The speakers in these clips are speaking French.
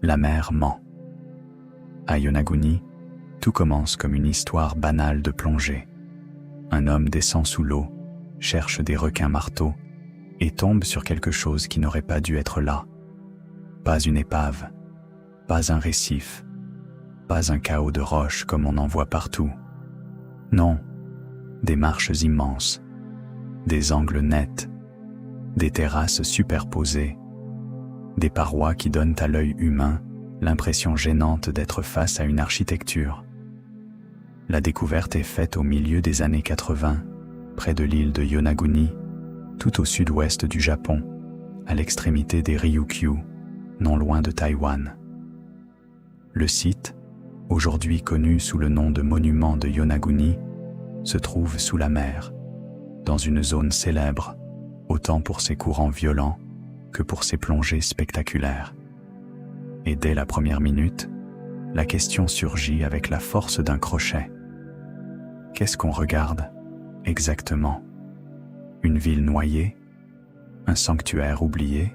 La mer ment. À Yonaguni, tout commence comme une histoire banale de plongée. Un homme descend sous l'eau, cherche des requins marteaux et tombe sur quelque chose qui n'aurait pas dû être là. Pas une épave, pas un récif, pas un chaos de roches comme on en voit partout. Non, des marches immenses, des angles nets, des terrasses superposées, des parois qui donnent à l'œil humain l'impression gênante d'être face à une architecture. La découverte est faite au milieu des années 80, près de l'île de Yonaguni, tout au sud-ouest du Japon, à l'extrémité des Ryukyu, non loin de Taïwan. Le site, aujourd'hui connu sous le nom de monument de Yonaguni, se trouve sous la mer, dans une zone célèbre, autant pour ses courants violents que pour ses plongées spectaculaires. Et dès la première minute, la question surgit avec la force d'un crochet. Qu'est-ce qu'on regarde, exactement? Une ville noyée? Un sanctuaire oublié?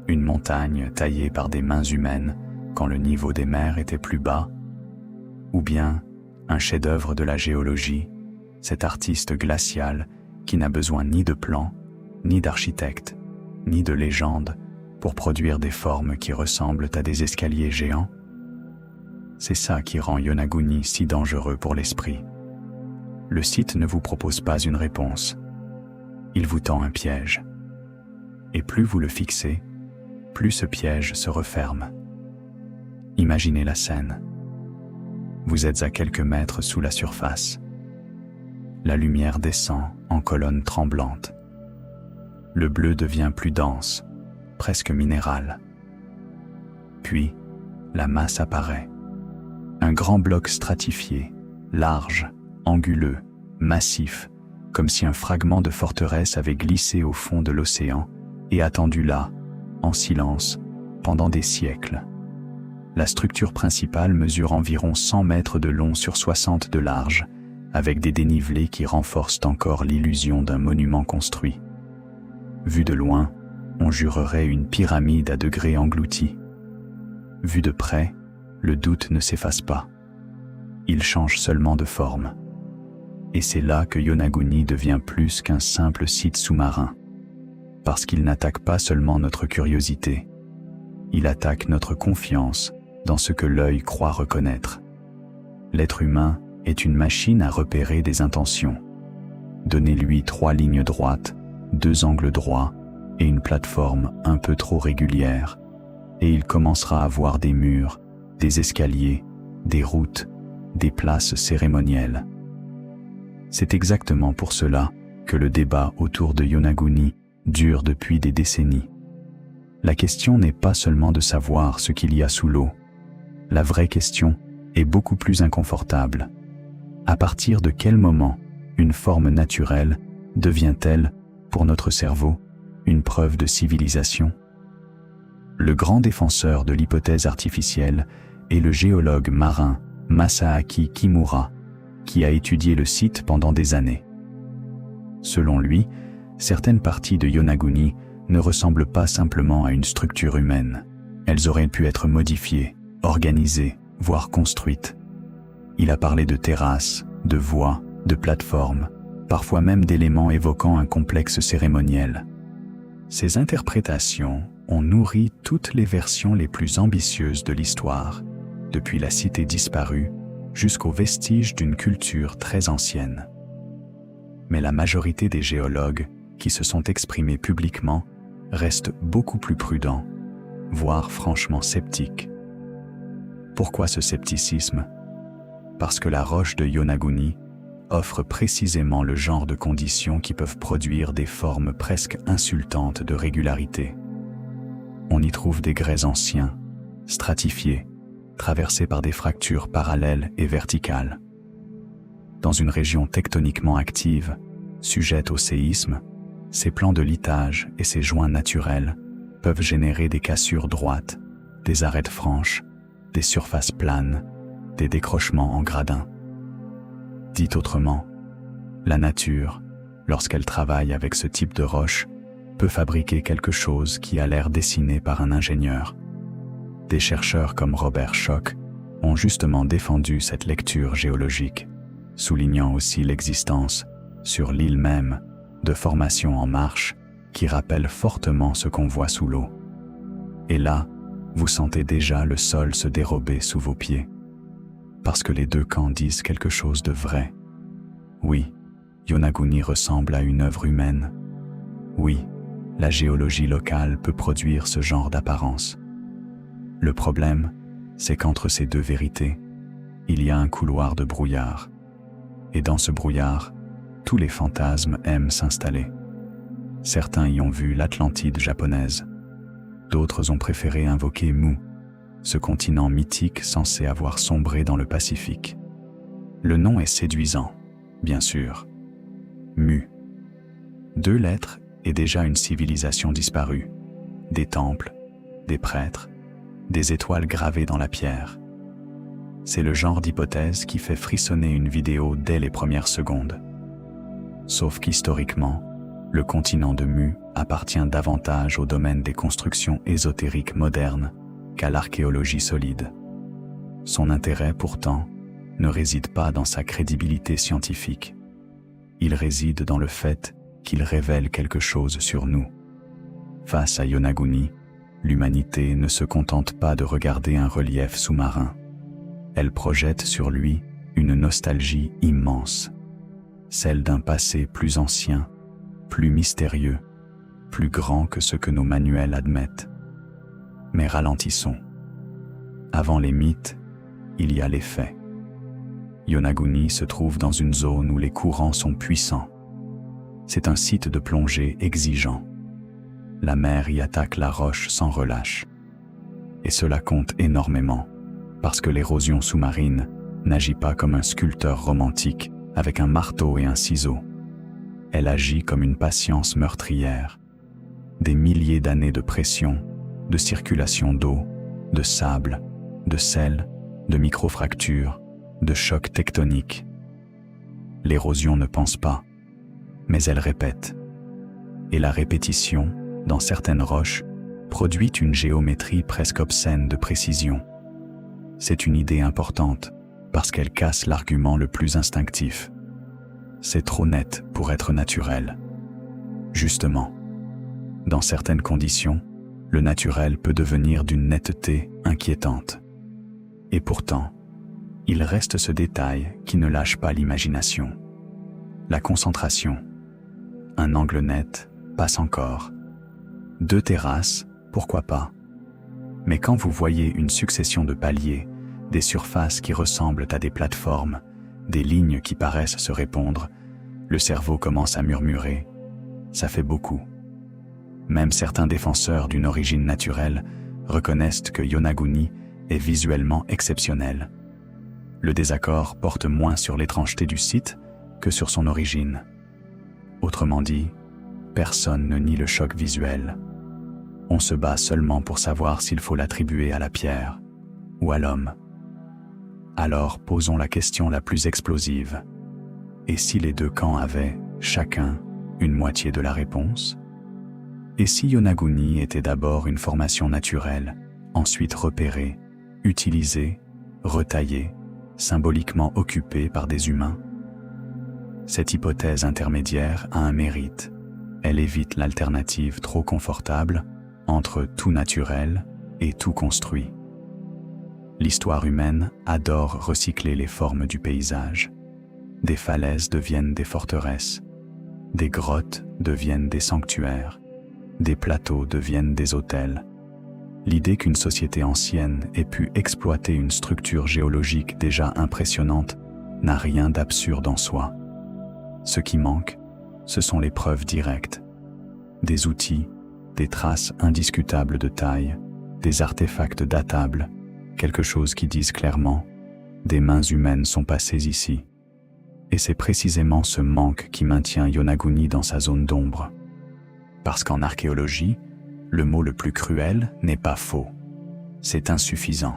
Une montagne taillée par des mains humaines quand le niveau des mers était plus bas? Ou bien un chef-d'œuvre de la géologie, cet artiste glacial qui n'a besoin ni de plan, ni d'architecte, ni de légende pour produire des formes qui ressemblent à des escaliers géants? C'est ça qui rend Yonaguni si dangereux pour l'esprit. Le site ne vous propose pas une réponse. Il vous tend un piège. Et plus vous le fixez, plus ce piège se referme. Imaginez la scène. Vous êtes à quelques mètres sous la surface. La lumière descend en colonnes tremblantes. Le bleu devient plus dense, presque minéral. Puis, la masse apparaît. Un grand bloc stratifié, large, anguleux, massif, comme si un fragment de forteresse avait glissé au fond de l'océan et attendu là, en silence, pendant des siècles. La structure principale mesure environ 100 mètres de long sur 60 de large, avec des dénivelés qui renforcent encore l'illusion d'un monument construit. Vu de loin, on jurerait une pyramide à degrés engloutis. Vu de près, le doute ne s'efface pas. Il change seulement de forme. Et c'est là que Yonaguni devient plus qu'un simple site sous-marin. Parce qu'il n'attaque pas seulement notre curiosité, il attaque notre confiance dans ce que l'œil croit reconnaître. L'être humain est une machine à repérer des intentions. Donnez-lui 3 lignes droites, 2 angles droits et une plateforme un peu trop régulière, et il commencera à voir des murs, des escaliers, des routes, des places cérémonielles. C'est exactement pour cela que le débat autour de Yonaguni dure depuis des décennies. La question n'est pas seulement de savoir ce qu'il y a sous l'eau. La vraie question est beaucoup plus inconfortable. À partir de quel moment une forme naturelle devient-elle, pour notre cerveau, une preuve de civilisation? Le grand défenseur de l'hypothèse artificielle est le géologue marin Masaaki Kimura, qui a étudié le site pendant des années. Selon lui, certaines parties de Yonaguni ne ressemblent pas simplement à une structure humaine. Elles auraient pu être modifiées, organisées, voire construites. Il a parlé de terrasses, de voies, de plateformes, parfois même d'éléments évoquant un complexe cérémoniel. Ces interprétations ont nourri toutes les versions les plus ambitieuses de l'histoire, depuis la cité disparue jusqu'aux vestiges d'une culture très ancienne. Mais la majorité des géologues qui se sont exprimés publiquement restent beaucoup plus prudents, voire franchement sceptiques. Pourquoi ce scepticisme? Parce que la roche de Yonaguni offre précisément le genre de conditions qui peuvent produire des formes presque insultantes de régularité. On y trouve des grès anciens, stratifiés, traversés par des fractures parallèles et verticales. Dans une région tectoniquement active, sujette au séisme, ces plans de litage et ces joints naturels peuvent générer des cassures droites, des arêtes franches, des surfaces planes, des décrochements en gradins. Dit autrement, la nature, lorsqu'elle travaille avec ce type de roche, peut fabriquer quelque chose qui a l'air dessiné par un ingénieur. Des chercheurs comme Robert Schoch ont justement défendu cette lecture géologique, soulignant aussi l'existence, sur l'île même, de formations en marche qui rappellent fortement ce qu'on voit sous l'eau. Et là, vous sentez déjà le sol se dérober sous vos pieds. Parce que les deux camps disent quelque chose de vrai. Oui, Yonaguni ressemble à une œuvre humaine. Oui, la géologie locale peut produire ce genre d'apparence. Le problème, c'est qu'entre ces deux vérités, il y a un couloir de brouillard. Et dans ce brouillard, tous les fantasmes aiment s'installer. Certains y ont vu l'Atlantide japonaise. D'autres ont préféré invoquer Mu, ce continent mythique censé avoir sombré dans le Pacifique. Le nom est séduisant, bien sûr. Mu. 2 lettres et déjà une civilisation disparue. Des temples, des prêtres, des étoiles gravées dans la pierre. C'est le genre d'hypothèse qui fait frissonner une vidéo dès les premières secondes. Sauf qu'historiquement, le continent de Mu appartient davantage au domaine des constructions ésotériques modernes qu'à l'archéologie solide. Son intérêt, pourtant, ne réside pas dans sa crédibilité scientifique. Il réside dans le fait qu'il révèle quelque chose sur nous. Face à Yonaguni, l'humanité ne se contente pas de regarder un relief sous-marin. Elle projette sur lui une nostalgie immense, celle d'un passé plus ancien, plus mystérieux, plus grand que ce que nos manuels admettent. Mais ralentissons. Avant les mythes, il y a les faits. Yonaguni se trouve dans une zone où les courants sont puissants. C'est un site de plongée exigeant. La mer y attaque la roche sans relâche. Et cela compte énormément, parce que l'érosion sous-marine n'agit pas comme un sculpteur romantique avec un marteau et un ciseau. Elle agit comme une patience meurtrière. Des milliers d'années de pression, de circulation d'eau, de sable, de sel, de microfractures, de chocs tectoniques. L'érosion ne pense pas, mais elle répète. Et la répétition, dans certaines roches, produit une géométrie presque obscène de précision. C'est une idée importante, parce qu'elle casse l'argument le plus instinctif. C'est trop net pour être naturel. Justement, dans certaines conditions, le naturel peut devenir d'une netteté inquiétante. Et pourtant, il reste ce détail qui ne lâche pas l'imagination. La concentration. Un angle net passe encore. 2 terrasses, pourquoi pas. Mais quand vous voyez une succession de paliers, des surfaces qui ressemblent à des plateformes, des lignes qui paraissent se répondre, le cerveau commence à murmurer. Ça fait beaucoup. Même certains défenseurs d'une origine naturelle reconnaissent que Yonaguni est visuellement exceptionnel. Le désaccord porte moins sur l'étrangeté du site que sur son origine. Autrement dit, personne ne nie le choc visuel. On se bat seulement pour savoir s'il faut l'attribuer à la pierre ou à l'homme. Alors posons la question la plus explosive. Et si les deux camps avaient, chacun, une moitié de la réponse ? Et si Yonaguni était d'abord une formation naturelle, ensuite repérée, utilisée, retaillée, symboliquement occupée par des humains ? Cette hypothèse intermédiaire a un mérite. Elle évite l'alternative trop confortable entre tout naturel et tout construit. L'histoire humaine adore recycler les formes du paysage. Des falaises deviennent des forteresses, des grottes deviennent des sanctuaires, des plateaux deviennent des hôtels. L'idée qu'une société ancienne ait pu exploiter une structure géologique déjà impressionnante n'a rien d'absurde en soi. Ce qui manque, ce sont les preuves directes. Des outils, des traces indiscutables de taille, des artefacts datables, quelque chose qui dise clairement « des mains humaines sont passées ici ». Et c'est précisément ce manque qui maintient Yonaguni dans sa zone d'ombre. Parce qu'en archéologie, le mot le plus cruel n'est pas faux, c'est insuffisant.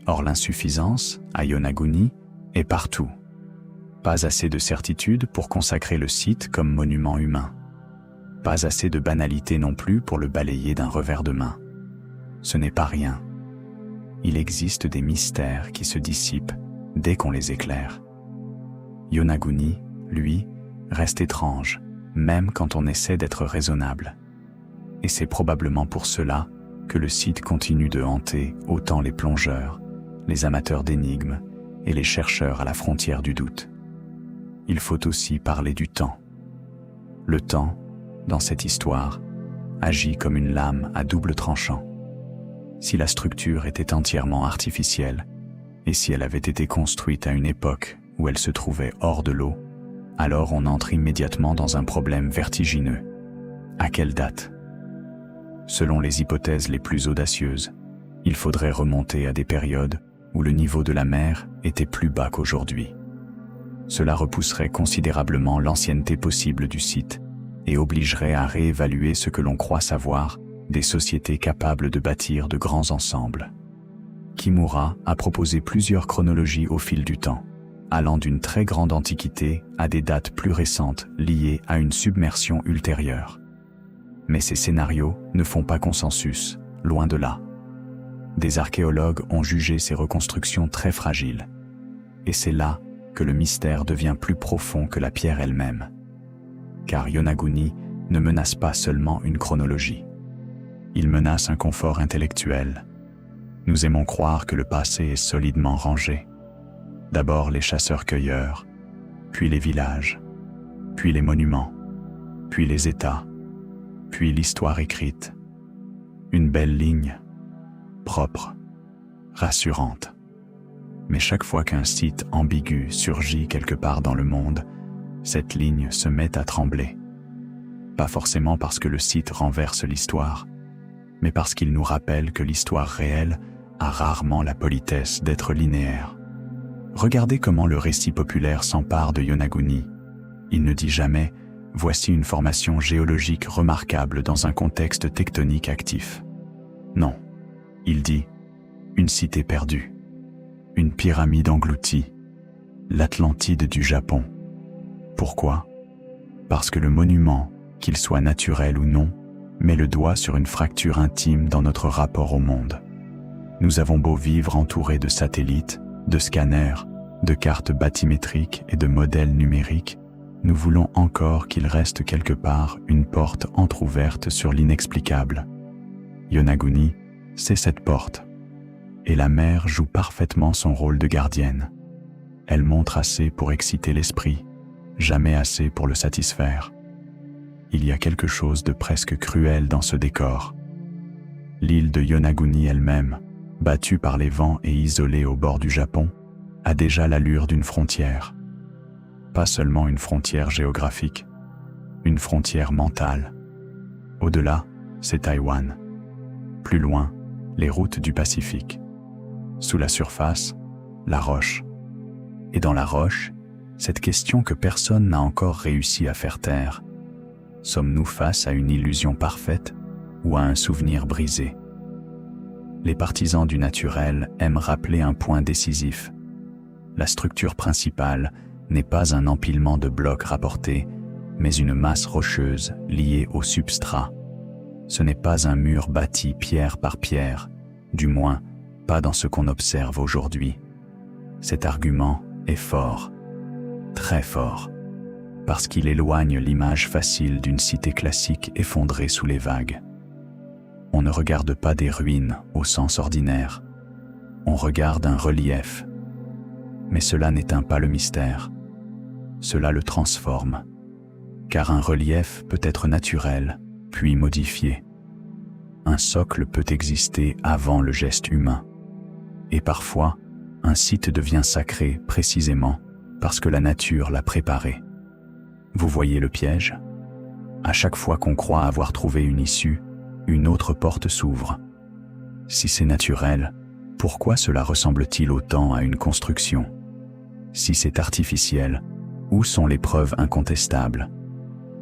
Or l'insuffisance, à Yonaguni, est partout. Pas assez de certitude pour consacrer le site comme monument humain. Pas assez de banalité non plus pour le balayer d'un revers de main. Ce n'est pas rien, il existe des mystères qui se dissipent dès qu'on les éclaire. Yonaguni, lui, reste étrange, même quand on essaie d'être raisonnable. Et c'est probablement pour cela que le site continue de hanter autant les plongeurs, les amateurs d'énigmes et les chercheurs à la frontière du doute. Il faut aussi parler du temps. Le temps, dans cette histoire, agit comme une lame à double tranchant. Si la structure était entièrement artificielle, et si elle avait été construite à une époque où elle se trouvait hors de l'eau, alors on entre immédiatement dans un problème vertigineux. À quelle date ? Selon les hypothèses les plus audacieuses, il faudrait remonter à des périodes où le niveau de la mer était plus bas qu'aujourd'hui. Cela repousserait considérablement l'ancienneté possible du site et obligerait à réévaluer ce que l'on croit savoir des sociétés capables de bâtir de grands ensembles. Kimura a proposé plusieurs chronologies au fil du temps, allant d'une très grande antiquité à des dates plus récentes liées à une submersion ultérieure. Mais ces scénarios ne font pas consensus, loin de là. Des archéologues ont jugé ces reconstructions très fragiles. Et c'est là que le mystère devient plus profond que la pierre elle-même. Car Yonaguni ne menace pas seulement une chronologie. Il menace un confort intellectuel. Nous aimons croire que le passé est solidement rangé. D'abord les chasseurs-cueilleurs, puis les villages, puis les monuments, puis les États, puis l'histoire écrite. Une belle ligne, propre, rassurante. Mais chaque fois qu'un site ambigu surgit quelque part dans le monde, cette ligne se met à trembler. Pas forcément parce que le site renverse l'histoire, mais parce qu'il nous rappelle que l'histoire réelle a rarement la politesse d'être linéaire. Regardez comment le récit populaire s'empare de Yonaguni. Il ne dit jamais « voici une formation géologique remarquable dans un contexte tectonique actif ». Non, il dit « une cité perdue, une pyramide engloutie, l'Atlantide du Japon ». Pourquoi ? Parce que le monument, qu'il soit naturel ou non, met le doigt sur une fracture intime dans notre rapport au monde. Nous avons beau vivre entourés de satellites, de scanners, de cartes bathymétriques et de modèles numériques, nous voulons encore qu'il reste quelque part une porte entr'ouverte sur l'inexplicable. Yonaguni, c'est cette porte. Et la mer joue parfaitement son rôle de gardienne. Elle montre assez pour exciter l'esprit, jamais assez pour le satisfaire. Il y a quelque chose de presque cruel dans ce décor. L'île de Yonaguni elle-même, battue par les vents et isolée au bord du Japon, a déjà l'allure d'une frontière. Pas seulement une frontière géographique, une frontière mentale. Au-delà, c'est Taïwan. Plus loin, les routes du Pacifique. Sous la surface, la roche. Et dans la roche, cette question que personne n'a encore réussi à faire taire. Sommes-nous face à une illusion parfaite ou à un souvenir brisé ? Les partisans du naturel aiment rappeler un point décisif. La structure principale n'est pas un empilement de blocs rapportés, mais une masse rocheuse liée au substrat. Ce n'est pas un mur bâti pierre par pierre, du moins pas dans ce qu'on observe aujourd'hui. Cet argument est fort, très fort, parce qu'il éloigne l'image facile d'une cité classique effondrée sous les vagues. On ne regarde pas des ruines au sens ordinaire, on regarde un relief. Mais cela n'éteint pas le mystère, cela le transforme, car un relief peut être naturel, puis modifié. Un socle peut exister avant le geste humain, et parfois, un site devient sacré précisément parce que la nature l'a préparé. Vous voyez le piège ? À chaque fois qu'on croit avoir trouvé une issue, une autre porte s'ouvre. Si c'est naturel, pourquoi cela ressemble-t-il autant à une construction ? Si c'est artificiel, où sont les preuves incontestables ?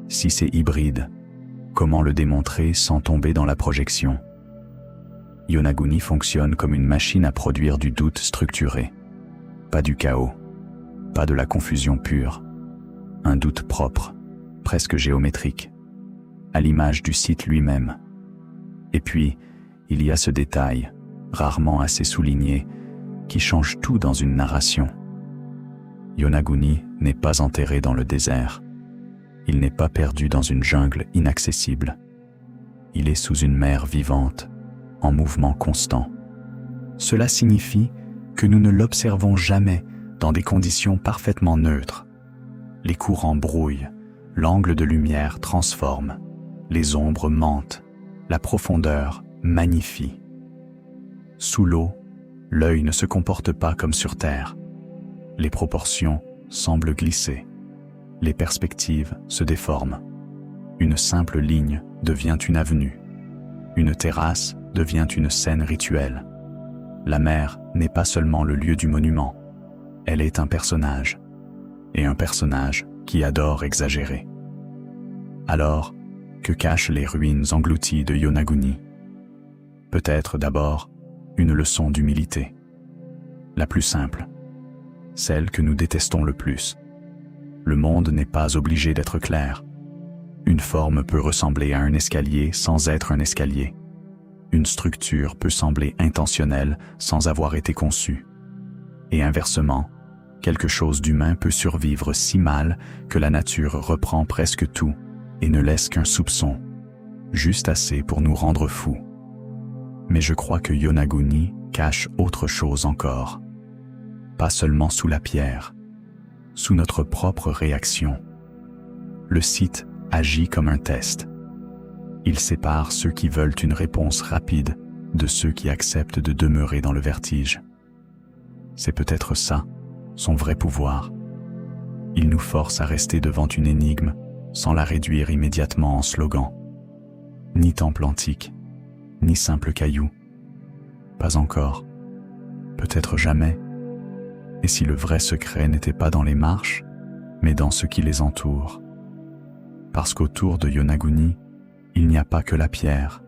Si c'est hybride, comment le démontrer sans tomber dans la projection ? Yonaguni fonctionne comme une machine à produire du doute structuré. Pas du chaos, pas de la confusion pure. Un doute propre, presque géométrique, à l'image du site lui-même. Et puis, il y a ce détail, rarement assez soulignés, qui changent tout dans une narration. Yonaguni n'est pas enterré dans le désert. Il n'est pas perdu dans une jungle inaccessible. Il est sous une mer vivante, en mouvement constant. Cela signifie que nous ne l'observons jamais dans des conditions parfaitement neutres. Les courants brouillent, l'angle de lumière transforme, les ombres mentent, la profondeur magnifie. Sous l'eau, l'œil ne se comporte pas comme sur terre. Les proportions semblent glisser. Les perspectives se déforment. Une simple ligne devient une avenue. Une terrasse devient une scène rituelle. La mer n'est pas seulement le lieu du monument. Elle est un personnage. Et un personnage qui adore exagérer. Alors, que cachent les ruines englouties de Yonaguni? Peut-être d'abord une leçon d'humilité. La plus simple, celle que nous détestons le plus. Le monde n'est pas obligé d'être clair. Une forme peut ressembler à un escalier sans être un escalier. Une structure peut sembler intentionnelle sans avoir été conçue. Et inversement, quelque chose d'humain peut survivre si mal que la nature reprend presque tout et ne laisse qu'un soupçon, juste assez pour nous rendre fous. Mais je crois que Yonaguni cache autre chose encore. Pas seulement sous la pierre, sous notre propre réaction. Le site agit comme un test. Il sépare ceux qui veulent une réponse rapide de ceux qui acceptent de demeurer dans le vertige. C'est peut-être ça, son vrai pouvoir. Il nous force à rester devant une énigme sans la réduire immédiatement en slogan. Ni temple antique, ni simple caillou. Pas encore. Peut-être jamais. Et si le vrai secret n'était pas dans les marches, mais dans ce qui les entoure? Parce qu'autour de Yonaguni, il n'y a pas que la pierre.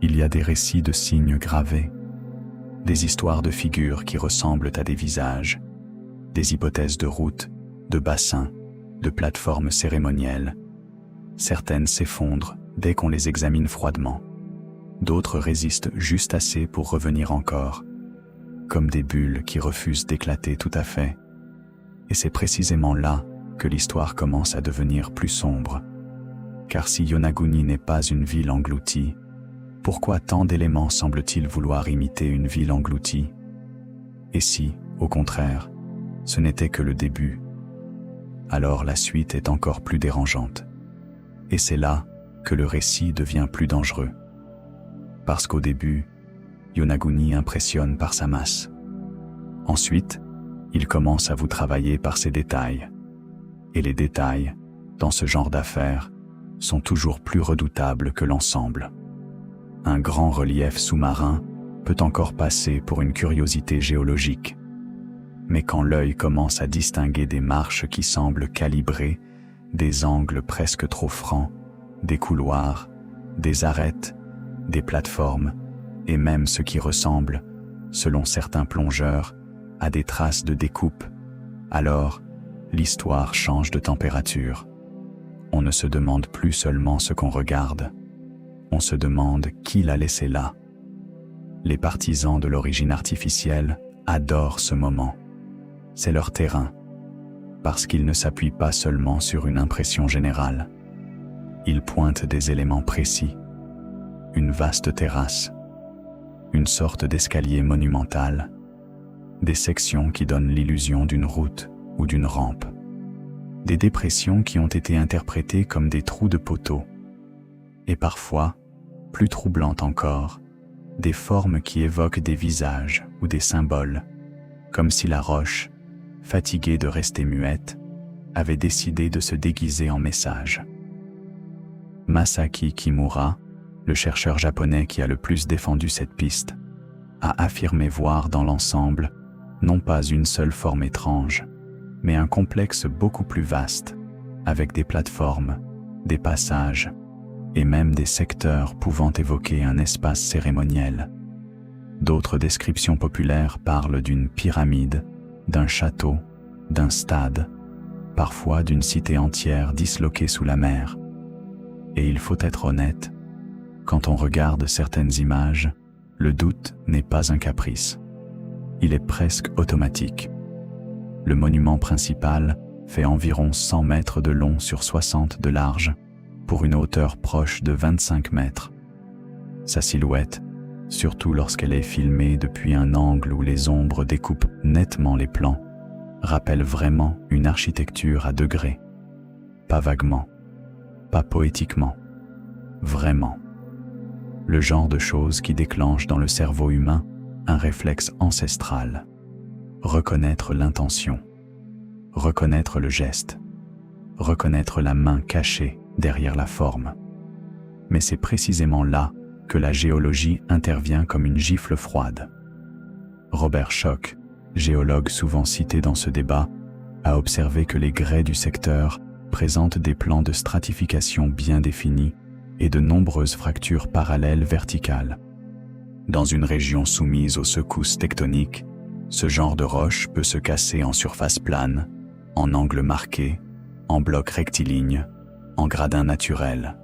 Il y a des récits de signes gravés, des histoires de figures qui ressemblent à des visages, des hypothèses de routes, de bassins, de plateformes cérémonielles. Certaines s'effondrent dès qu'on les examine froidement. D'autres résistent juste assez pour revenir encore, comme des bulles qui refusent d'éclater tout à fait. Et c'est précisément là que l'histoire commence à devenir plus sombre. Car si Yonaguni n'est pas une ville engloutie, pourquoi tant d'éléments semblent-ils vouloir imiter une ville engloutie? Et si, au contraire, ce n'était que le début? Alors la suite est encore plus dérangeante. Et c'est là que le récit devient plus dangereux. Parce qu'au début, Yonaguni impressionne par sa masse. Ensuite, il commence à vous travailler par ses détails. Et les détails, dans ce genre d'affaires, sont toujours plus redoutables que l'ensemble. Un grand relief sous-marin peut encore passer pour une curiosité géologique. Mais quand l'œil commence à distinguer des marches qui semblent calibrées, des angles presque trop francs, des couloirs, des arêtes, des plateformes, et même ce qui ressemble, selon certains plongeurs, à des traces de découpe, alors l'histoire change de température. On ne se demande plus seulement ce qu'on regarde, on se demande qui l'a laissé là. Les partisans de l'origine artificielle adorent ce moment. C'est leur terrain, parce qu'ils ne s'appuient pas seulement sur une impression générale. Ils pointent des éléments précis, une vaste terrasse, une sorte d'escalier monumental, des sections qui donnent l'illusion d'une route ou d'une rampe, des dépressions qui ont été interprétées comme des trous de poteaux, et parfois, plus troublantes encore, des formes qui évoquent des visages ou des symboles, comme si la roche, fatiguée de rester muette, avait décidé de se déguiser en message. Masaki Kimura, le chercheur japonais qui a le plus défendu cette piste, a affirmé voir dans l'ensemble non pas une seule forme étrange, mais un complexe beaucoup plus vaste, avec des plateformes, des passages, et même des secteurs pouvant évoquer un espace cérémoniel. D'autres descriptions populaires parlent d'une pyramide, d'un château, d'un stade, parfois d'une cité entière disloquée sous la mer. Et il faut être honnête, quand on regarde certaines images, le doute n'est pas un caprice. Il est presque automatique. Le monument principal fait environ 100 mètres de long sur 60 de large, pour une hauteur proche de 25 mètres. Sa silhouette, surtout lorsqu'elle est filmée depuis un angle où les ombres découpent nettement les plans, rappelle vraiment une architecture à degrés. Pas vaguement, pas poétiquement, vraiment. Le genre de choses qui déclenche dans le cerveau humain un réflexe ancestral. Reconnaître l'intention, reconnaître le geste, reconnaître la main cachée derrière la forme. Mais c'est précisément là que la géologie intervient comme une gifle froide. Robert Schoch, géologue souvent cité dans ce débat, a observé que les grès du secteur présentent des plans de stratification bien définis et de nombreuses fractures parallèles verticales. Dans une région soumise aux secousses tectoniques, ce genre de roche peut se casser en surface plane, en angle marqué, en blocs rectilignes, en gradins naturels.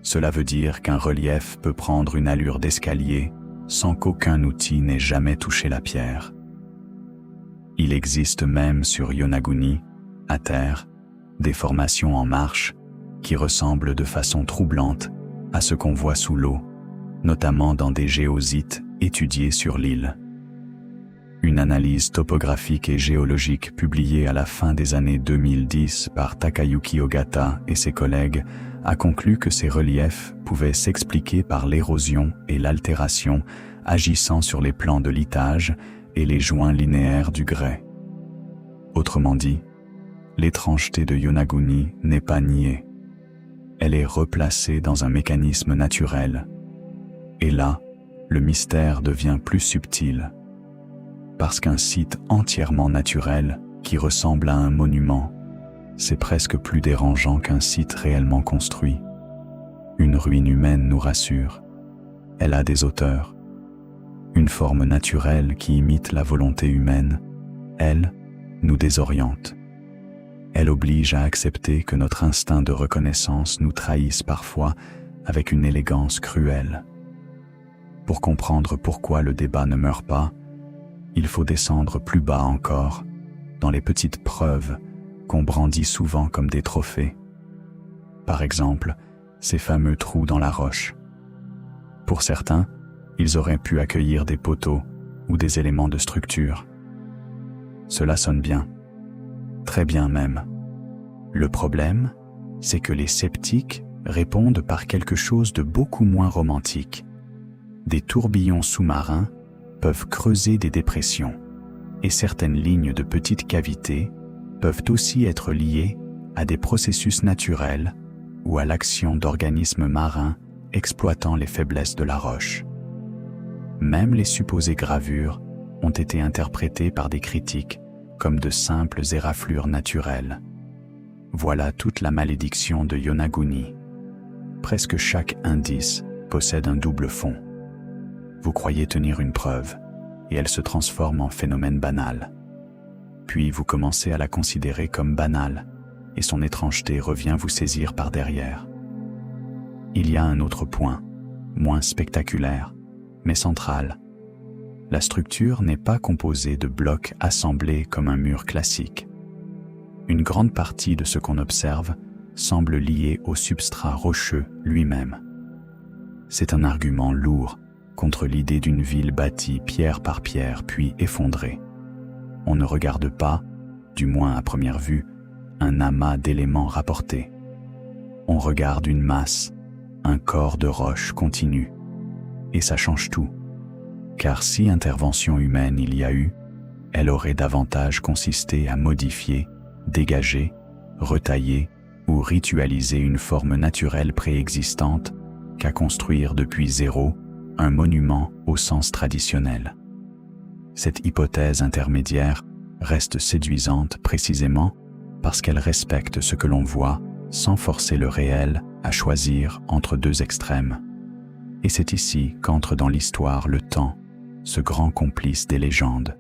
Cela veut dire qu'un relief peut prendre une allure d'escalier sans qu'aucun outil n'ait jamais touché la pierre. Il existe même sur Yonaguni, à terre, des formations en marche qui ressemblent de façon troublante à ce qu'on voit sous l'eau, notamment dans des géosites étudiés sur l'île. Une analyse topographique et géologique publiée à la fin des années 2010 par Takayuki Ogata et ses collègues a conclu que ces reliefs pouvaient s'expliquer par l'érosion et l'altération agissant sur les plans de litage et les joints linéaires du grès. Autrement dit, l'étrangeté de Yonaguni n'est pas niée. Elle est replacée dans un mécanisme naturel. Et là, le mystère devient plus subtil. Parce qu'un site entièrement naturel, qui ressemble à un monument, c'est presque plus dérangeant qu'un site réellement construit. Une ruine humaine nous rassure. Elle a des auteurs. Une forme naturelle qui imite la volonté humaine, elle, nous désoriente. Elle oblige à accepter que notre instinct de reconnaissance nous trahisse parfois avec une élégance cruelle. Pour comprendre pourquoi le débat ne meurt pas, il faut descendre plus bas encore, dans les petites preuves qu'on brandit souvent comme des trophées. Par exemple, ces fameux trous dans la roche. Pour certains, ils auraient pu accueillir des poteaux ou des éléments de structure. Cela sonne bien, très bien même. Le problème, c'est que les sceptiques répondent par quelque chose de beaucoup moins romantique. Des tourbillons sous-marins peuvent creuser des dépressions, et certaines lignes de petites cavités peuvent aussi être liées à des processus naturels ou à l'action d'organismes marins exploitant les faiblesses de la roche. Même les supposées gravures ont été interprétées par des critiques comme de simples éraflures naturelles. Voilà toute la malédiction de Yonaguni. Presque chaque indice possède un double fond. Vous croyez tenir une preuve, et elle se transforme en phénomène banal. Puis vous commencez à la considérer comme banale, et son étrangeté revient vous saisir par derrière. Il y a un autre point, moins spectaculaire, mais central. La structure n'est pas composée de blocs assemblés comme un mur classique. Une grande partie de ce qu'on observe semble liée au substrat rocheux lui-même. C'est un argument lourd contre l'idée d'une ville bâtie pierre par pierre puis effondrée. On ne regarde pas, du moins à première vue, un amas d'éléments rapportés. On regarde une masse, un corps de roche continu. Et ça change tout. Car si intervention humaine il y a eu, elle aurait davantage consisté à modifier, dégager, retailler ou ritualiser une forme naturelle préexistante qu'à construire depuis zéro un monument au sens traditionnel. Cette hypothèse intermédiaire reste séduisante précisément parce qu'elle respecte ce que l'on voit sans forcer le réel à choisir entre deux extrêmes. Et c'est ici qu'entre dans l'histoire le temps, ce grand complice des légendes.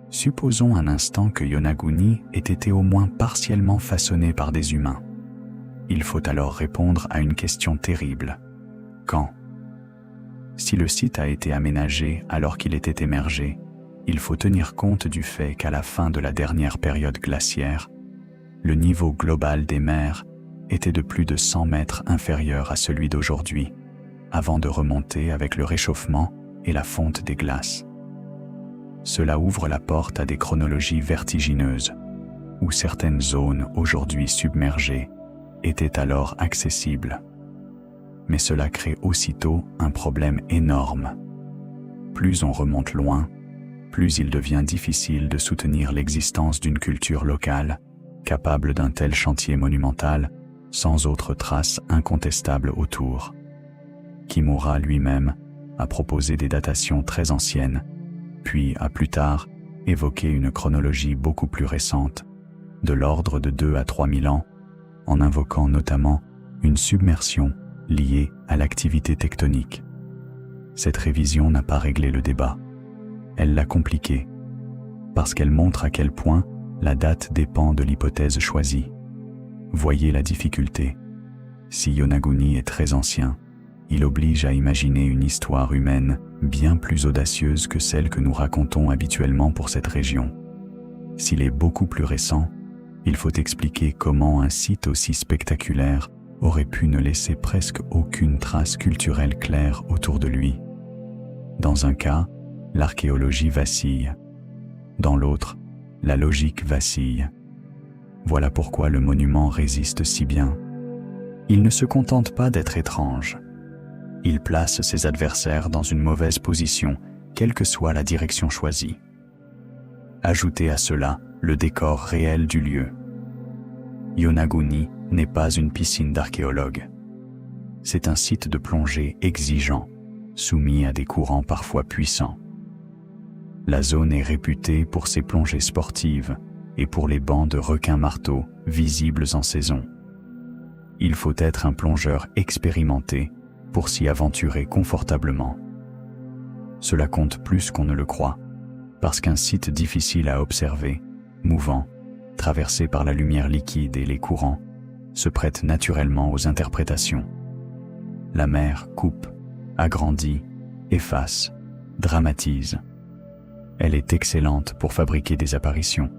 Supposons un instant que Yonaguni ait été au moins partiellement façonné par des humains. Il faut alors répondre à une question terrible. Quand ? Si le site a été aménagé alors qu'il était émergé, il faut tenir compte du fait qu'à la fin de la dernière période glaciaire, le niveau global des mers était de plus de 100 mètres inférieur à celui d'aujourd'hui, avant de remonter avec le réchauffement et la fonte des glaces. Cela ouvre la porte à des chronologies vertigineuses, où certaines zones aujourd'hui submergées étaient alors accessibles. Mais cela crée aussitôt un problème énorme. Plus on remonte loin, plus il devient difficile de soutenir l'existence d'une culture locale capable d'un tel chantier monumental sans autre trace incontestable autour. Kimura lui-même a proposé des datations très anciennes, puis a plus tard évoqué une chronologie beaucoup plus récente, de l'ordre de 2 à 3 000 ans, en invoquant notamment une submersion liée à l'activité tectonique. Cette révision n'a pas réglé le débat. Elle l'a compliqué, parce qu'elle montre à quel point la date dépend de l'hypothèse choisie. Voyez la difficulté. Si Yonaguni est très ancien, il oblige à imaginer une histoire humaine bien plus audacieuse que celle que nous racontons habituellement pour cette région. S'il est beaucoup plus récent, il faut expliquer comment un site aussi spectaculaire aurait pu ne laisser presque aucune trace culturelle claire autour de lui. Dans un cas, l'archéologie vacille. Dans l'autre, la logique vacille. Voilà pourquoi le monument résiste si bien. Il ne se contente pas d'être étrange. Il place ses adversaires dans une mauvaise position, quelle que soit la direction choisie. Ajoutez à cela le décor réel du lieu. Yonaguni n'est pas une piscine d'archéologues. C'est un site de plongée exigeant, soumis à des courants parfois puissants. La zone est réputée pour ses plongées sportives et pour les bancs de requins-marteaux visibles en saison. Il faut être un plongeur expérimenté pour s'y aventurer confortablement. Cela compte plus qu'on ne le croit, parce qu'un site difficile à observer, mouvant, traversé par la lumière liquide et les courants, se prête naturellement aux interprétations. La mer coupe, agrandit, efface, dramatise. Elle est excellente pour fabriquer des apparitions,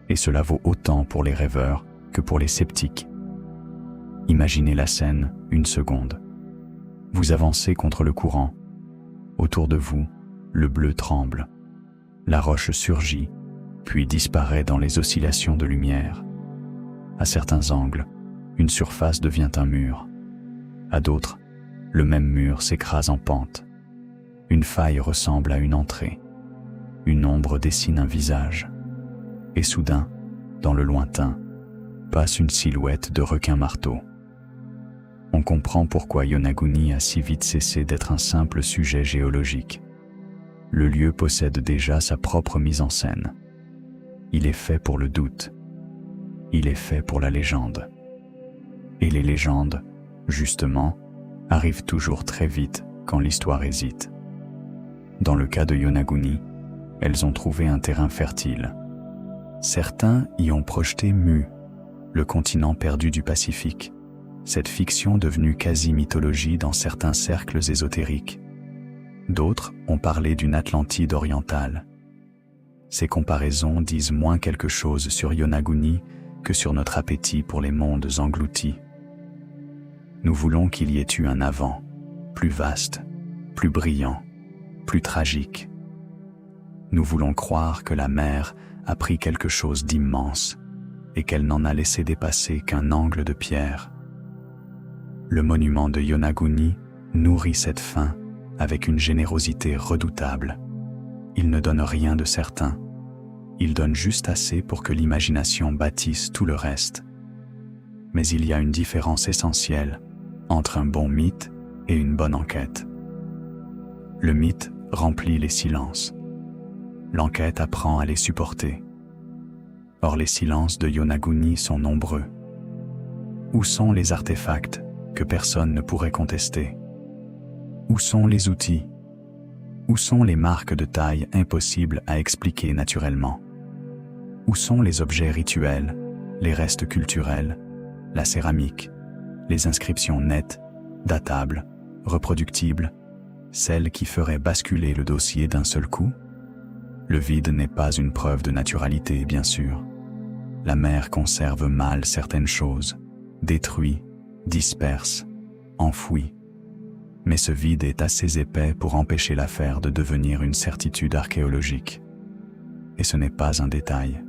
et cela vaut autant pour les rêveurs que pour les sceptiques. Imaginez la scène une seconde. Vous avancez contre le courant. Autour de vous, le bleu tremble. La roche surgit, puis disparaît dans les oscillations de lumière. À certains angles, une surface devient un mur. À d'autres, le même mur s'écrase en pente. Une faille ressemble à une entrée. Une ombre dessine un visage. Et soudain, dans le lointain, passe une silhouette de requin-marteau. On comprend pourquoi Yonaguni a si vite cessé d'être un simple sujet géologique. Le lieu possède déjà sa propre mise en scène. Il est fait pour le doute. Il est fait pour la légende. Et les légendes, justement, arrivent toujours très vite quand l'histoire hésite. Dans le cas de Yonaguni, elles ont trouvé un terrain fertile. Certains y ont projeté Mu, le continent perdu du Pacifique, cette fiction devenue quasi-mythologie dans certains cercles ésotériques. D'autres ont parlé d'une Atlantide orientale. Ces comparaisons disent moins quelque chose sur Yonaguni que sur notre appétit pour les mondes engloutis. Nous voulons qu'il y ait eu un avant, plus vaste, plus brillant, plus tragique. Nous voulons croire que la mer a pris quelque chose d'immense et qu'elle n'en a laissé dépasser qu'un angle de pierre. Le monument de Yonaguni nourrit cette faim avec une générosité redoutable. Il ne donne rien de certain. Il donne juste assez pour que l'imagination bâtisse tout le reste. Mais il y a une différence essentielle entre un bon mythe et une bonne enquête. Le mythe remplit les silences. L'enquête apprend à les supporter. Or les silences de Yonaguni sont nombreux. Où sont les artefacts que personne ne pourrait contester? Où sont les outils? Où sont les marques de taille impossibles à expliquer naturellement? Où sont les objets rituels, les restes culturels, la céramique, les inscriptions nettes, datables, reproductibles? celle qui ferait basculer le dossier d'un seul coup? Le vide n'est pas une preuve de naturalité, bien sûr. La mer conserve mal certaines choses, détruit, disperse, enfouit. Mais ce vide est assez épais pour empêcher l'affaire de devenir une certitude archéologique. Et ce n'est pas un détail.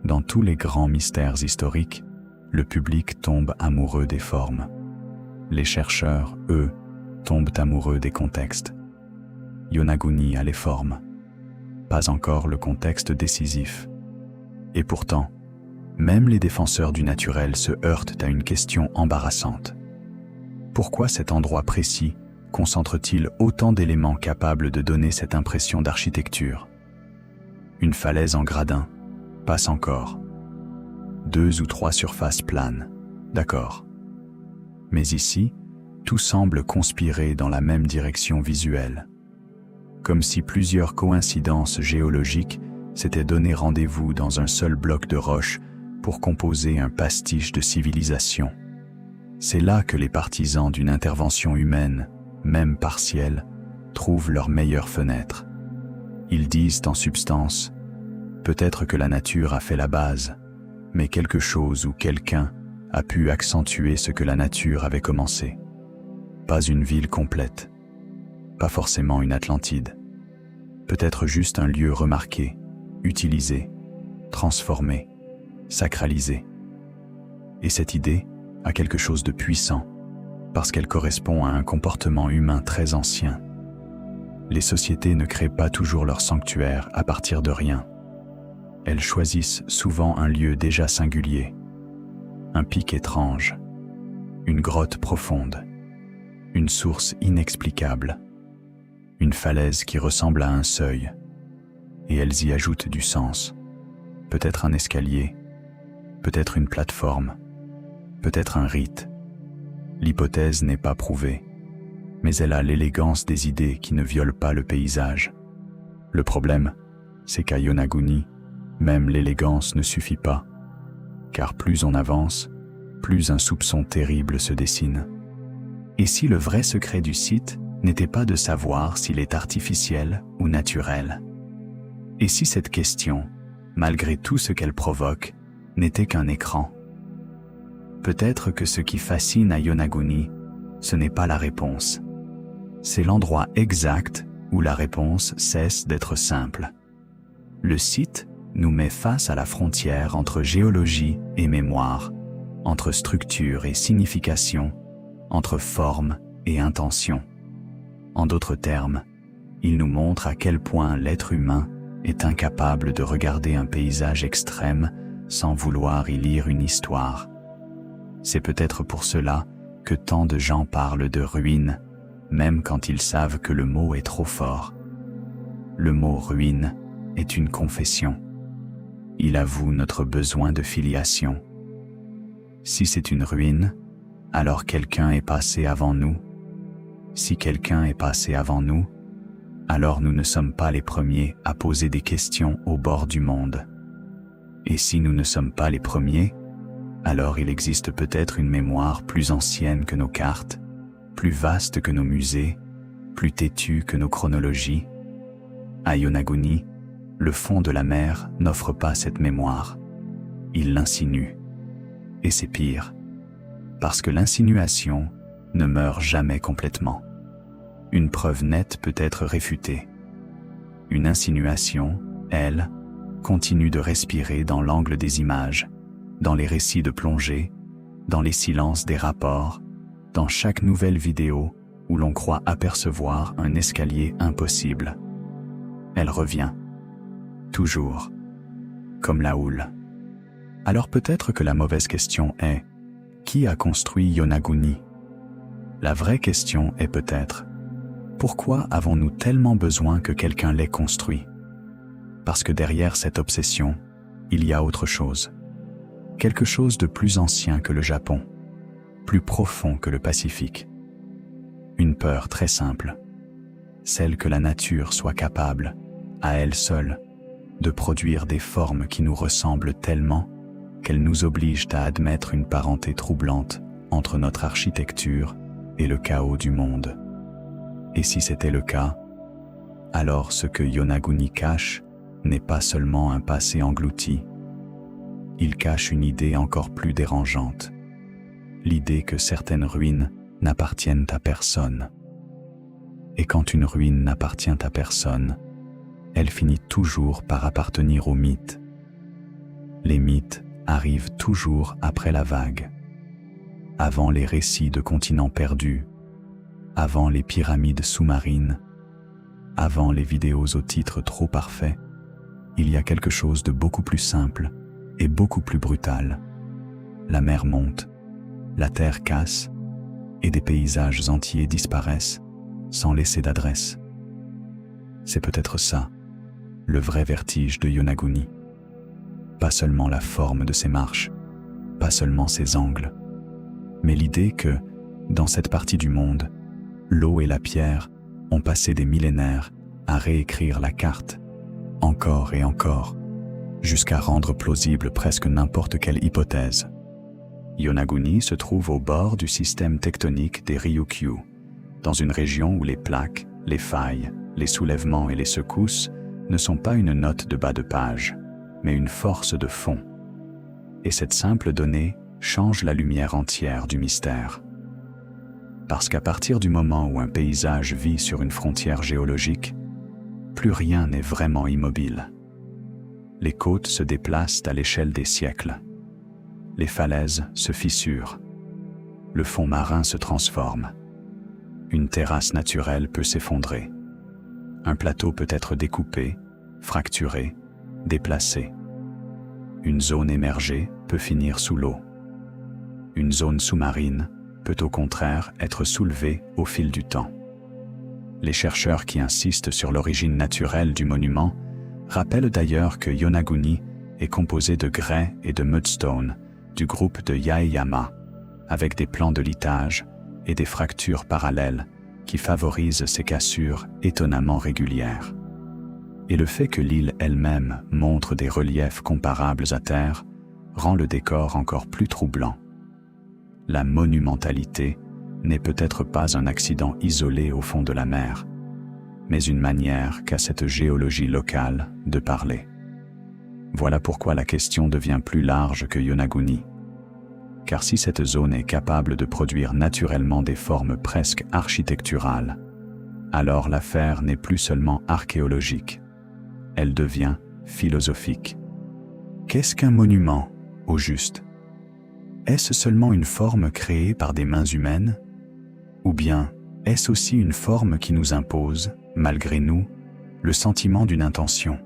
Dans tous les grands mystères historiques, le public tombe amoureux des formes. Les chercheurs, eux, tombent amoureux des contextes. Yonaguni a les formes, pas encore le contexte décisif. Et pourtant, même les défenseurs du naturel se heurtent à une question embarrassante. Pourquoi cet endroit précis concentre-t-il autant d'éléments capables de donner cette impression d'architecture? Une falaise en gradin, passe encore. 2 ou 3 surfaces planes, d'accord. Mais ici, tout semble conspirer dans la même direction visuelle. Comme si plusieurs coïncidences géologiques s'étaient donné rendez-vous dans un seul bloc de roche pour composer un pastiche de civilisation. C'est là que les partisans d'une intervention humaine, même partielle, trouvent leur meilleure fenêtre. Ils disent en substance, peut-être que la nature a fait la base, mais quelque chose ou quelqu'un a pu accentuer ce que la nature avait commencé. Pas une ville complète, pas forcément une Atlantide, peut-être juste un lieu remarqué, utilisé, transformé, sacralisé. Et cette idée a quelque chose de puissant, parce qu'elle correspond à un comportement humain très ancien. Les sociétés ne créent pas toujours leur sanctuaire à partir de rien. Elles choisissent souvent un lieu déjà singulier, un pic étrange, une grotte profonde, une source inexplicable, une falaise qui ressemble à un seuil, et elles y ajoutent du sens, peut-être un escalier, peut-être une plateforme, peut-être un rite. L'hypothèse n'est pas prouvée, mais elle a l'élégance des idées qui ne violent pas le paysage. Le problème, c'est qu'à Yonaguni, même l'élégance ne suffit pas, car plus on avance, plus un soupçon terrible se dessine. Et si le vrai secret du site n'était pas de savoir s'il est artificiel ou naturel? Et si cette question, malgré tout ce qu'elle provoque, n'était qu'un écran? Peut-être que ce qui fascine à Yonaguni, ce n'est pas la réponse. C'est l'endroit exact où la réponse cesse d'être simple. Le site nous met face à la frontière entre géologie et mémoire, entre structure et signification, entre forme et intention. En d'autres termes, il nous montre à quel point l'être humain est incapable de regarder un paysage extrême sans vouloir y lire une histoire. C'est peut-être pour cela que tant de gens parlent de ruines, même quand ils savent que le mot est trop fort. Le mot ruine est une confession. Il avoue notre besoin de filiation. Si c'est une ruine, alors quelqu'un est passé avant nous. Si quelqu'un est passé avant nous, alors nous ne sommes pas les premiers à poser des questions au bord du monde. Et si nous ne sommes pas les premiers, alors il existe peut-être une mémoire plus ancienne que nos cartes, plus vaste que nos musées, plus têtue que nos chronologies. À Yonaguni, le fond de la mer n'offre pas cette mémoire. Il l'insinue. Et c'est pire, parce que l'insinuation ne meurt jamais complètement. Une preuve nette peut être réfutée. Une insinuation, elle, continue de respirer dans l'angle des images, dans les récits de plongée, dans les silences des rapports, dans chaque nouvelle vidéo où l'on croit apercevoir un escalier impossible. Elle revient. Toujours. Comme la houle. Alors peut-être que la mauvaise question est « Qui a construit Yonaguni ?» La vraie question est peut-être « Pourquoi avons-nous tellement besoin que quelqu'un l'ait construit ?» Parce que derrière cette obsession, il y a autre chose. Quelque chose de plus ancien que le Japon, plus profond que le Pacifique. Une peur très simple, celle que la nature soit capable, à elle seule, de produire des formes qui nous ressemblent tellement qu'elles nous obligent à admettre une parenté troublante entre notre architecture et le chaos du monde. Et si c'était le cas, alors ce que Yonaguni cache n'est pas seulement un passé englouti, il cache une idée encore plus dérangeante, l'idée que certaines ruines n'appartiennent à personne. Et quand une ruine n'appartient à personne, elle finit toujours par appartenir aux mythes. Les mythes arrivent toujours après la vague, avant les récits de continents perdus, avant les pyramides sous-marines, avant les vidéos au titre trop parfait. Il y a quelque chose de beaucoup plus simple et beaucoup plus brutal. La mer monte, la terre casse, et des paysages entiers disparaissent sans laisser d'adresse. C'est peut-être ça, le vrai vertige de Yonaguni. Pas seulement la forme de ses marches, pas seulement ses angles, mais l'idée que, dans cette partie du monde, l'eau et la pierre ont passé des millénaires à réécrire la carte, encore et encore, jusqu'à rendre plausible presque n'importe quelle hypothèse. Yonaguni se trouve au bord du système tectonique des Ryukyu, dans une région où les plaques, les failles, les soulèvements et les secousses ne sont pas une note de bas de page, mais une force de fond. Et cette simple donnée change la lumière entière du mystère. Parce qu'à partir du moment où un paysage vit sur une frontière géologique, plus rien n'est vraiment immobile. Les côtes se déplacent à l'échelle des siècles. Les falaises se fissurent. Le fond marin se transforme. Une terrasse naturelle peut s'effondrer. Un plateau peut être découpé, fracturé, déplacé. Une zone émergée peut finir sous l'eau. Une zone sous-marine peut au contraire être soulevée au fil du temps. Les chercheurs qui insistent sur l'origine naturelle du monument rappellent d'ailleurs que Yonaguni est composé de grès et de mudstone du groupe de Yaeyama, avec des plans de litage et des fractures parallèles qui favorisent ces cassures étonnamment régulières. Et le fait que l'île elle-même montre des reliefs comparables à terre rend le décor encore plus troublant. La monumentalité n'est peut-être pas un accident isolé au fond de la mer, mais une manière qu'a cette géologie locale de parler. Voilà pourquoi la question devient plus large que Yonaguni. Car si cette zone est capable de produire naturellement des formes presque architecturales, alors l'affaire n'est plus seulement archéologique, elle devient philosophique. Qu'est-ce qu'un monument, au juste ? Est-ce seulement une forme créée par des mains humaines ? Ou bien est-ce aussi une forme qui nous impose, malgré nous, le sentiment d'une intention ?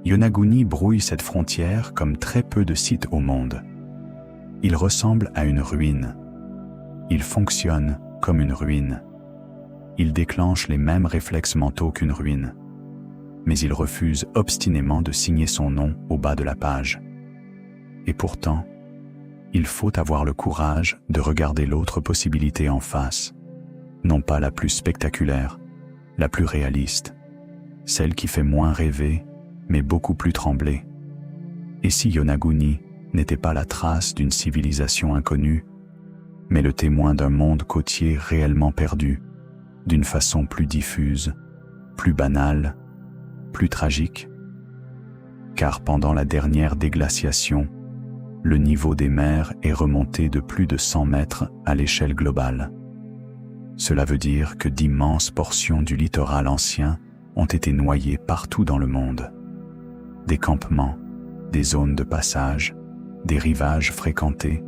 Yonaguni brouille cette frontière comme très peu de sites au monde. Il ressemble à une ruine. Il fonctionne comme une ruine. Il déclenche les mêmes réflexes mentaux qu'une ruine. Mais il refuse obstinément de signer son nom au bas de la page. Et pourtant, il faut avoir le courage de regarder l'autre possibilité en face, non pas la plus spectaculaire, la plus réaliste, celle qui fait moins rêver, mais beaucoup plus trembler. Et si Yonaguni n'était pas la trace d'une civilisation inconnue, mais le témoin d'un monde côtier réellement perdu, d'une façon plus diffuse, plus banale, plus tragique ? Car pendant la dernière déglaciation, le niveau des mers est remonté de plus de 100 mètres à l'échelle globale. Cela veut dire que d'immenses portions du littoral ancien ont été noyées partout dans le monde. Des campements, des zones de passage, des rivages fréquentés,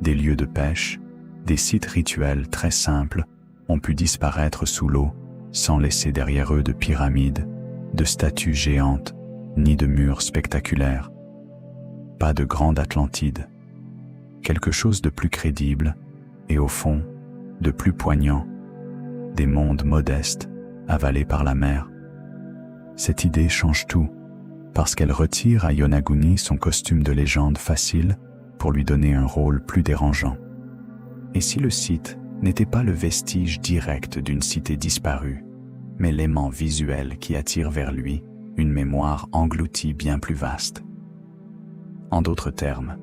des lieux de pêche, des sites rituels très simples ont pu disparaître sous l'eau sans laisser derrière eux de pyramides, de statues géantes, ni de murs spectaculaires. Pas de grande Atlantide. Quelque chose de plus crédible et au fond, de plus poignant. Des mondes modestes, avalés par la mer. Cette idée change tout, parce qu'elle retire à Yonaguni son costume de légende facile pour lui donner un rôle plus dérangeant. Et si le site n'était pas le vestige direct d'une cité disparue, mais l'aimant visuel qui attire vers lui une mémoire engloutie bien plus vaste. En d'autres termes,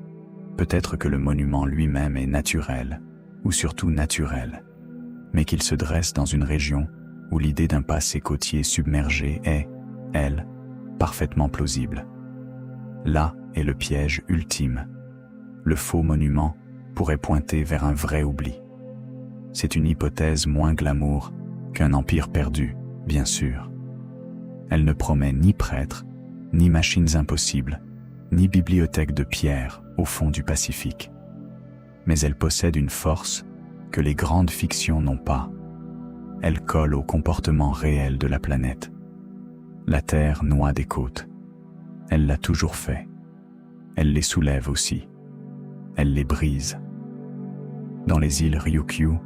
peut-être que le monument lui-même est naturel, ou surtout naturel, mais qu'il se dresse dans une région où l'idée d'un passé côtier submergé est, elle, parfaitement plausible. Là est le piège ultime. Le faux monument pourrait pointer vers un vrai oubli. C'est une hypothèse moins glamour qu'un empire perdu, bien sûr. Elle ne promet ni prêtres, ni machines impossibles, ni bibliothèque de pierre au fond du Pacifique. Mais elle possède une force que les grandes fictions n'ont pas. Elle colle au comportement réel de la planète. La Terre noie des côtes. Elle l'a toujours fait. Elle les soulève aussi. Elle les brise. Dans les îles Ryukyu,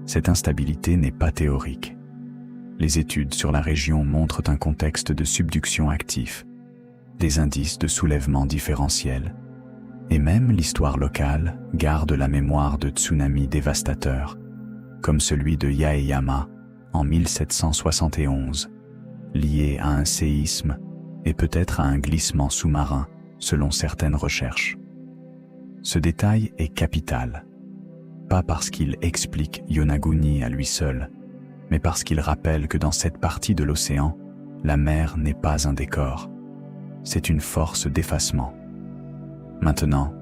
cette instabilité n'est pas théorique. Les études sur la région montrent un contexte de subduction actif, des indices de soulèvement différentiel, et même l'histoire locale garde la mémoire de tsunamis dévastateurs, comme celui de Yaeyama en 1771, lié à un séisme et peut-être à un glissement sous-marin, selon certaines recherches. Ce détail est capital, pas parce qu'il explique Yonaguni à lui seul, mais parce qu'il rappelle que dans cette partie de l'océan, la mer n'est pas un décor. C'est une force d'effacement. Maintenant,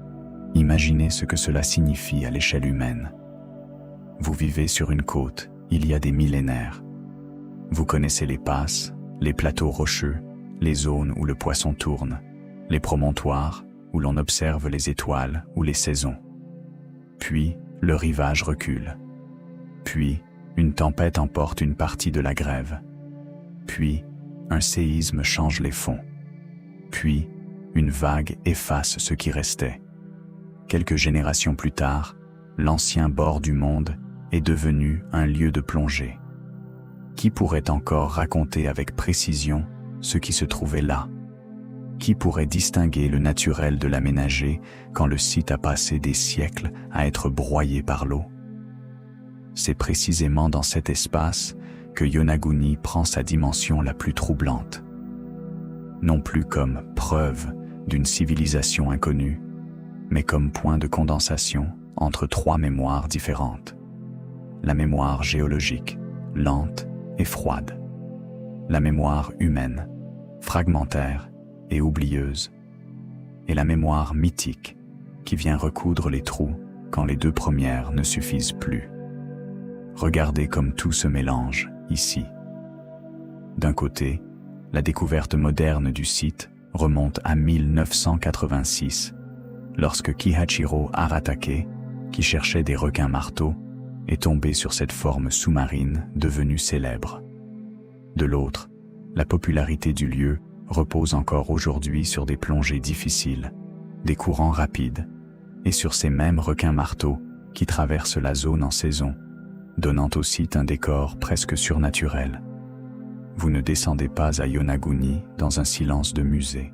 imaginez ce que cela signifie à l'échelle humaine. Vous vivez sur une côte, il y a des millénaires. Vous connaissez les passes, les plateaux rocheux, les zones où le poisson tourne, les promontoires où l'on observe les étoiles ou les saisons. Puis, le rivage recule. Puis, une tempête emporte une partie de la grève. Puis, un séisme change les fonds. Puis, une vague efface ce qui restait. Quelques générations plus tard, l'ancien bord du monde est devenu un lieu de plongée. Qui pourrait encore raconter avec précision ce qui se trouvait là? Qui pourrait distinguer le naturel de l'aménagé quand le site a passé des siècles à être broyé par l'eau? C'est précisément dans cet espace que Yonaguni prend sa dimension la plus troublante. Non plus comme preuve d'une civilisation inconnue, mais comme point de condensation entre trois mémoires différentes. La mémoire géologique, lente et froide. La mémoire humaine, fragmentaire et oublieuse. Et la mémoire mythique, qui vient recoudre les trous quand les deux premières ne suffisent plus. Regardez comme tout se mélange, ici. D'un côté, la découverte moderne du site remonte à 1986, lorsque Kihachiro Aratake, qui cherchait des requins-marteaux, est tombé sur cette forme sous-marine devenue célèbre. De l'autre, la popularité du lieu repose encore aujourd'hui sur des plongées difficiles, des courants rapides, et sur ces mêmes requins-marteaux qui traversent la zone en saison, donnant au site un décor presque surnaturel. Vous ne descendez pas à Yonaguni dans un silence de musée.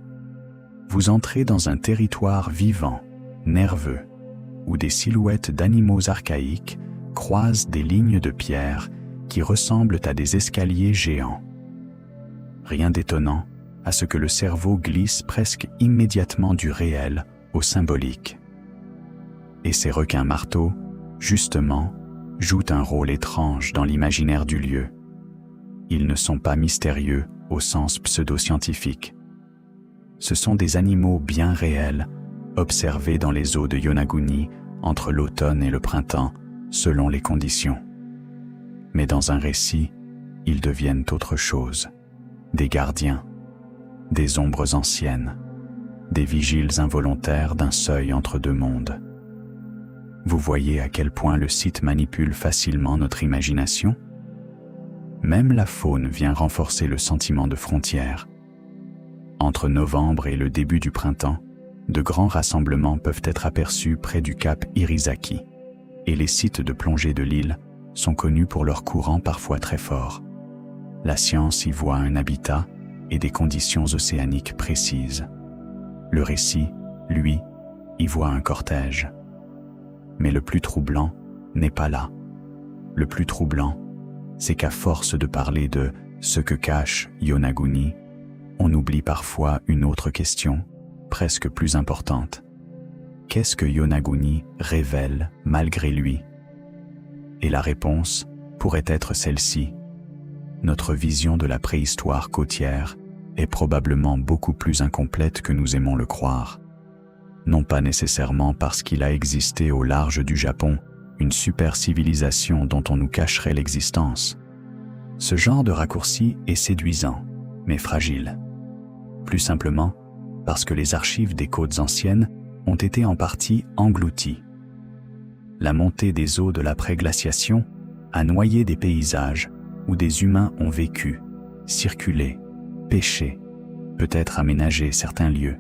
Vous entrez dans un territoire vivant, nerveux, où des silhouettes d'animaux archaïques croisent des lignes de pierre qui ressemblent à des escaliers géants. Rien d'étonnant à ce que le cerveau glisse presque immédiatement du réel au symbolique. Et ces requins-marteaux, justement, jouent un rôle étrange dans l'imaginaire du lieu. Ils ne sont pas mystérieux au sens pseudo-scientifique. Ce sont des animaux bien réels, observés dans les eaux de Yonaguni entre l'automne et le printemps, selon les conditions. Mais dans un récit, ils deviennent autre chose. Des gardiens, des ombres anciennes, des vigiles involontaires d'un seuil entre deux mondes. Vous voyez à quel point le site manipule facilement notre imagination? Même la faune vient renforcer le sentiment de frontière. Entre novembre et le début du printemps, de grands rassemblements peuvent être aperçus près du cap Irizaki, et les sites de plongée de l'île sont connus pour leurs courants parfois très forts. La science y voit un habitat et des conditions océaniques précises. Le récit, lui, y voit un cortège. Mais le plus troublant n'est pas là. Le plus troublant, c'est qu'à force de parler de ce que cache Yonaguni, on oublie parfois une autre question, presque plus importante. Qu'est-ce que Yonaguni révèle malgré lui? Et la réponse pourrait être celle-ci. notre vision de la préhistoire côtière est probablement beaucoup plus incomplète que nous aimons le croire. Non pas nécessairement parce qu'il a existé au large du Japon une super civilisation dont on nous cacherait l'existence. Ce genre de raccourci est séduisant, mais fragile. Plus simplement, parce que les archives des côtes anciennes ont été en partie englouties. La montée des eaux de l'après-glaciation a noyé des paysages où des humains ont vécu, circulé, pêché, peut-être aménagé certains lieux.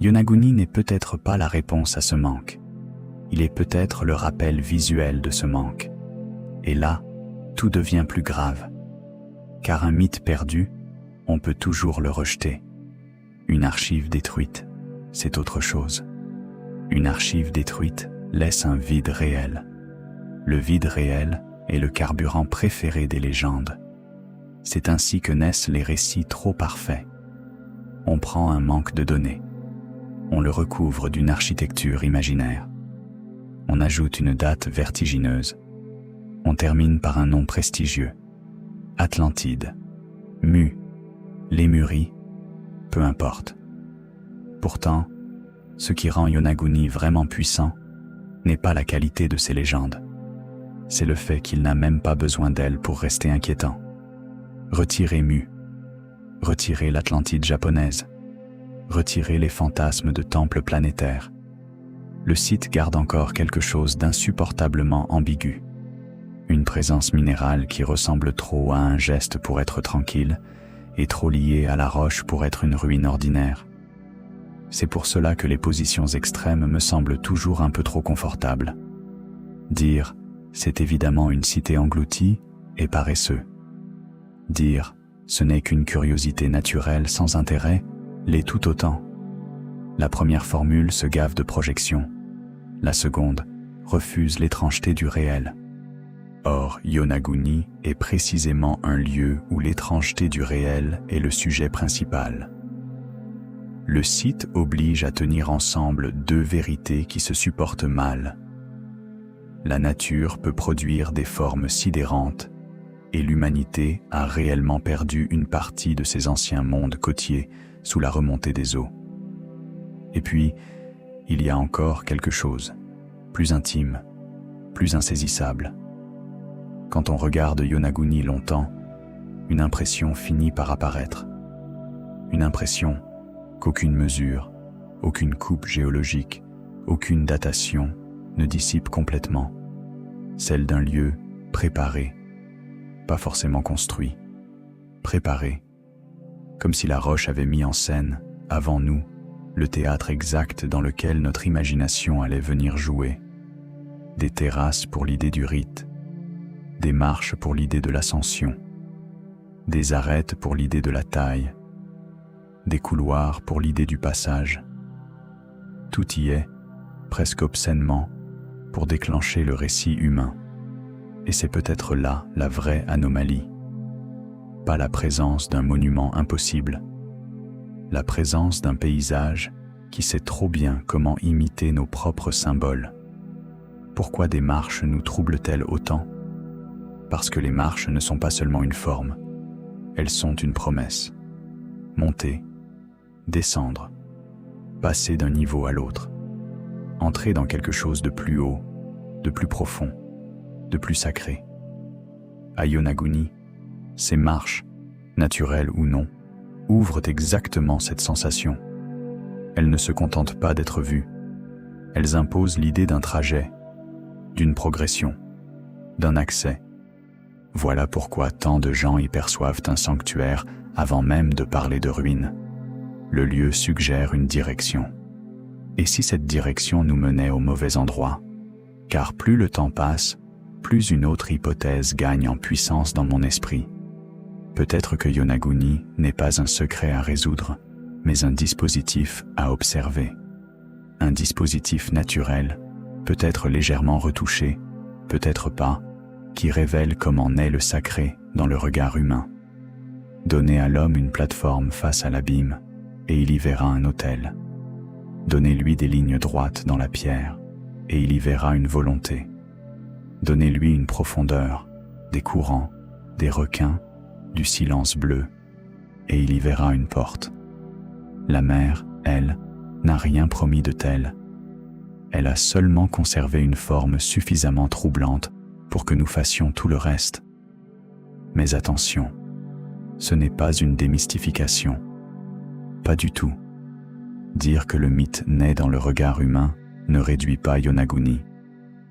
Yonaguni n'est peut-être pas la réponse à ce manque. Il est peut-être le rappel visuel de ce manque. Et là, tout devient plus grave. Car un mythe perdu, on peut toujours le rejeter. Une archive détruite, c'est autre chose. Une archive détruite laisse un vide réel. Le vide réel est le carburant préféré des légendes. C'est ainsi que naissent les récits trop parfaits. On prend un manque de données. On le recouvre d'une architecture imaginaire. On ajoute une date vertigineuse. On termine par un nom prestigieux. Atlantide, Mu, Lémurie, peu importe. Pourtant, ce qui rend Yonaguni vraiment puissant n'est pas la qualité de ses légendes. C'est le fait qu'il n'a même pas besoin d'elle pour rester inquiétant. Retirez Mu, retirez l'Atlantide japonaise, retirez les fantasmes de temples planétaires. Le site garde encore quelque chose d'insupportablement ambigu. Une présence minérale qui ressemble trop à un geste pour être tranquille et trop liée à la roche pour être une ruine ordinaire. C'est pour cela que les positions extrêmes me semblent toujours un peu trop confortables. Dire « c'est évidemment une cité engloutie » est paresseux. Dire « ce n'est qu'une curiosité naturelle sans intérêt » l'est tout autant. La première formule se gave de projection. La seconde refuse l'étrangeté du réel. Or, Yonaguni est précisément un lieu où l'étrangeté du réel est le sujet principal. Le site oblige à tenir ensemble deux vérités qui se supportent mal. La nature peut produire des formes sidérantes et l'humanité a réellement perdu une partie de ses anciens mondes côtiers sous la remontée des eaux. Et puis, il y a encore quelque chose, plus intime, plus insaisissable. Quand on regarde Yonaguni longtemps, une impression finit par apparaître. Une impression qu'aucune mesure, aucune coupe géologique, aucune datation ne dissipe complètement. Celle d'un lieu préparé, pas forcément construit, préparé, comme si la roche avait mis en scène, avant nous, le théâtre exact dans lequel notre imagination allait venir jouer. Des terrasses pour l'idée du rite, des marches pour l'idée de l'ascension, des arêtes pour l'idée de la taille, des couloirs pour l'idée du passage. Tout y est, presque obscènement, pour déclencher le récit humain. Et c'est peut-être là la vraie anomalie. Pas la présence d'un monument impossible, la présence d'un paysage qui sait trop bien comment imiter nos propres symboles. Pourquoi des marches nous troublent-elles autant ? Parce que les marches ne sont pas seulement une forme, elles sont une promesse. Monter, descendre, passer d'un niveau à l'autre, entrer dans quelque chose de plus haut, de plus profond, de plus sacré. À Yonaguni, ces marches, naturelles ou non, ouvrent exactement cette sensation. Elles ne se contentent pas d'être vues, elles imposent l'idée d'un trajet, d'une progression, d'un accès. Voilà pourquoi tant de gens y perçoivent un sanctuaire avant même de parler de ruines. Le lieu suggère une direction. Et si cette direction nous menait au mauvais endroit ? Car plus le temps passe, plus une autre hypothèse gagne en puissance dans mon esprit. Peut-être que Yonaguni n'est pas un secret à résoudre, mais un dispositif à observer. Un dispositif naturel, peut-être légèrement retouché, peut-être pas, qui révèle comment naît le sacré dans le regard humain. Donnez à l'homme une plateforme face à l'abîme, et il y verra un autel. Donnez-lui des lignes droites dans la pierre, et il y verra une volonté. Donnez-lui une profondeur, des courants, des requins, du silence bleu, et il y verra une porte. La mer, elle, n'a rien promis de tel. Elle a seulement conservé une forme suffisamment troublante pour que nous fassions tout le reste. Mais attention, ce n'est pas une démystification. Pas du tout. Dire que le mythe naît dans le regard humain ne réduit pas Yonaguni.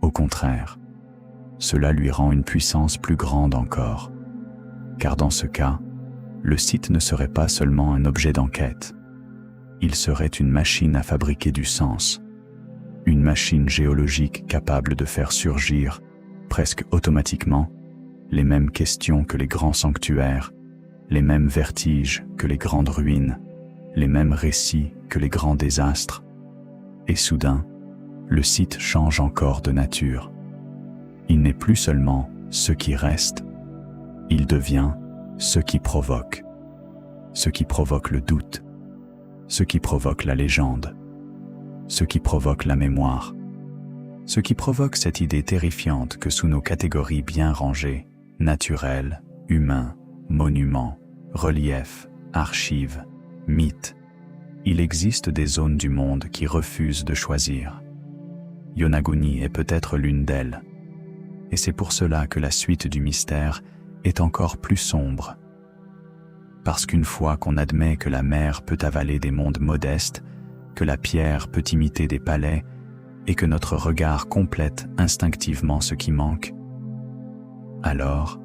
Au contraire, cela lui rend une puissance plus grande encore. Car dans ce cas, le site ne serait pas seulement un objet d'enquête. Il serait une machine à fabriquer du sens. Une machine géologique capable de faire surgir, presque automatiquement, les mêmes questions que les grands sanctuaires, les mêmes vertiges que les grandes ruines, les mêmes récits que les grands désastres. Et soudain, le site change encore de nature. Il n'est plus seulement ce qui reste, il devient ce qui provoque le doute, ce qui provoque la légende, ce qui provoque la mémoire, ce qui provoque cette idée terrifiante que sous nos catégories bien rangées, naturel, humain, monument, relief, archive, mythe, il existe des zones du monde qui refusent de choisir. Yonaguni est peut-être l'une d'elles, et c'est pour cela que la suite du mystère est encore plus sombre. Parce qu'une fois qu'on admet que la mer peut avaler des mondes modestes, que la pierre peut imiter des palais, et que notre regard complète instinctivement ce qui manque, alors,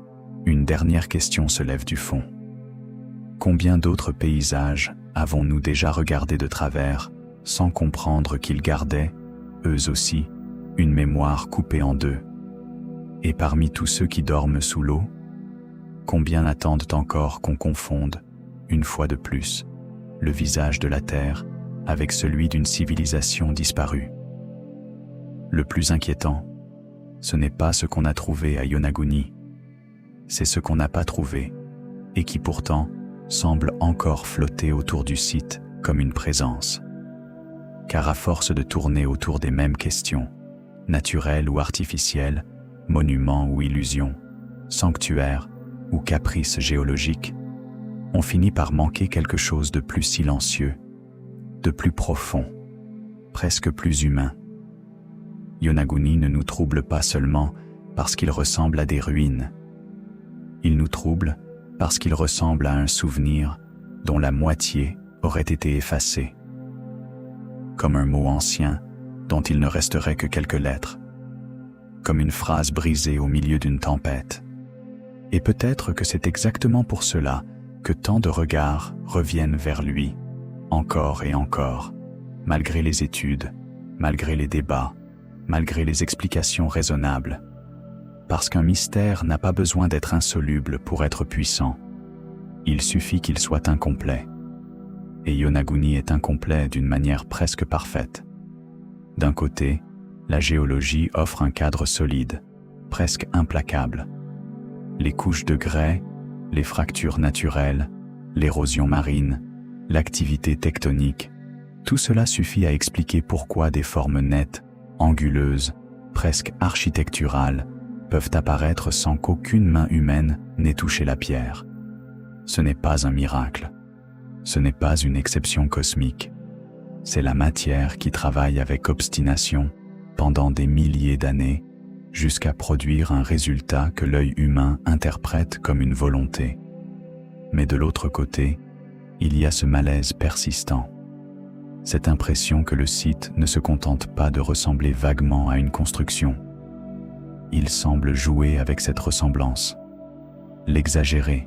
une dernière question se lève du fond. Combien d'autres paysages avons-nous déjà regardés de travers, sans comprendre qu'ils gardaient, eux aussi, une mémoire coupée en deux? Et parmi tous ceux qui dorment sous l'eau, combien attendent encore qu'on confonde, une fois de plus, le visage de la Terre avec celui d'une civilisation disparue? Le plus inquiétant, ce n'est pas ce qu'on a trouvé à Yonaguni, c'est ce qu'on n'a pas trouvé, et qui pourtant semble encore flotter autour du site comme une présence. Car à force de tourner autour des mêmes questions, naturelles ou artificielles, monuments ou illusions, sanctuaires ou caprices géologiques, on finit par manquer quelque chose de plus silencieux, de plus profond, presque plus humain. Yonaguni ne nous trouble pas seulement parce qu'il ressemble à des ruines. Il nous trouble parce qu'il ressemble à un souvenir dont la moitié aurait été effacée. Comme un mot ancien dont il ne resterait que quelques lettres. Comme une phrase brisée au milieu d'une tempête. Et peut-être que c'est exactement pour cela que tant de regards reviennent vers lui, encore et encore, malgré les études, malgré les débats, malgré les explications raisonnables. Parce qu'un mystère n'a pas besoin d'être insoluble pour être puissant. Il suffit qu'il soit incomplet. Et Yonaguni est incomplet d'une manière presque parfaite. D'un côté, la géologie offre un cadre solide, presque implacable. Les couches de grès, les fractures naturelles, l'érosion marine, l'activité tectonique, tout cela suffit à expliquer pourquoi des formes nettes, anguleuses, presque architecturales, peuvent apparaître sans qu'aucune main humaine n'ait touché la pierre. Ce n'est pas un miracle. Ce n'est pas une exception cosmique. C'est la matière qui travaille avec obstination pendant des milliers d'années jusqu'à produire un résultat que l'œil humain interprète comme une volonté. Mais de l'autre côté, il y a ce malaise persistant. Cette impression que le site ne se contente pas de ressembler vaguement à une construction. Il semble jouer avec cette ressemblance, l'exagérer,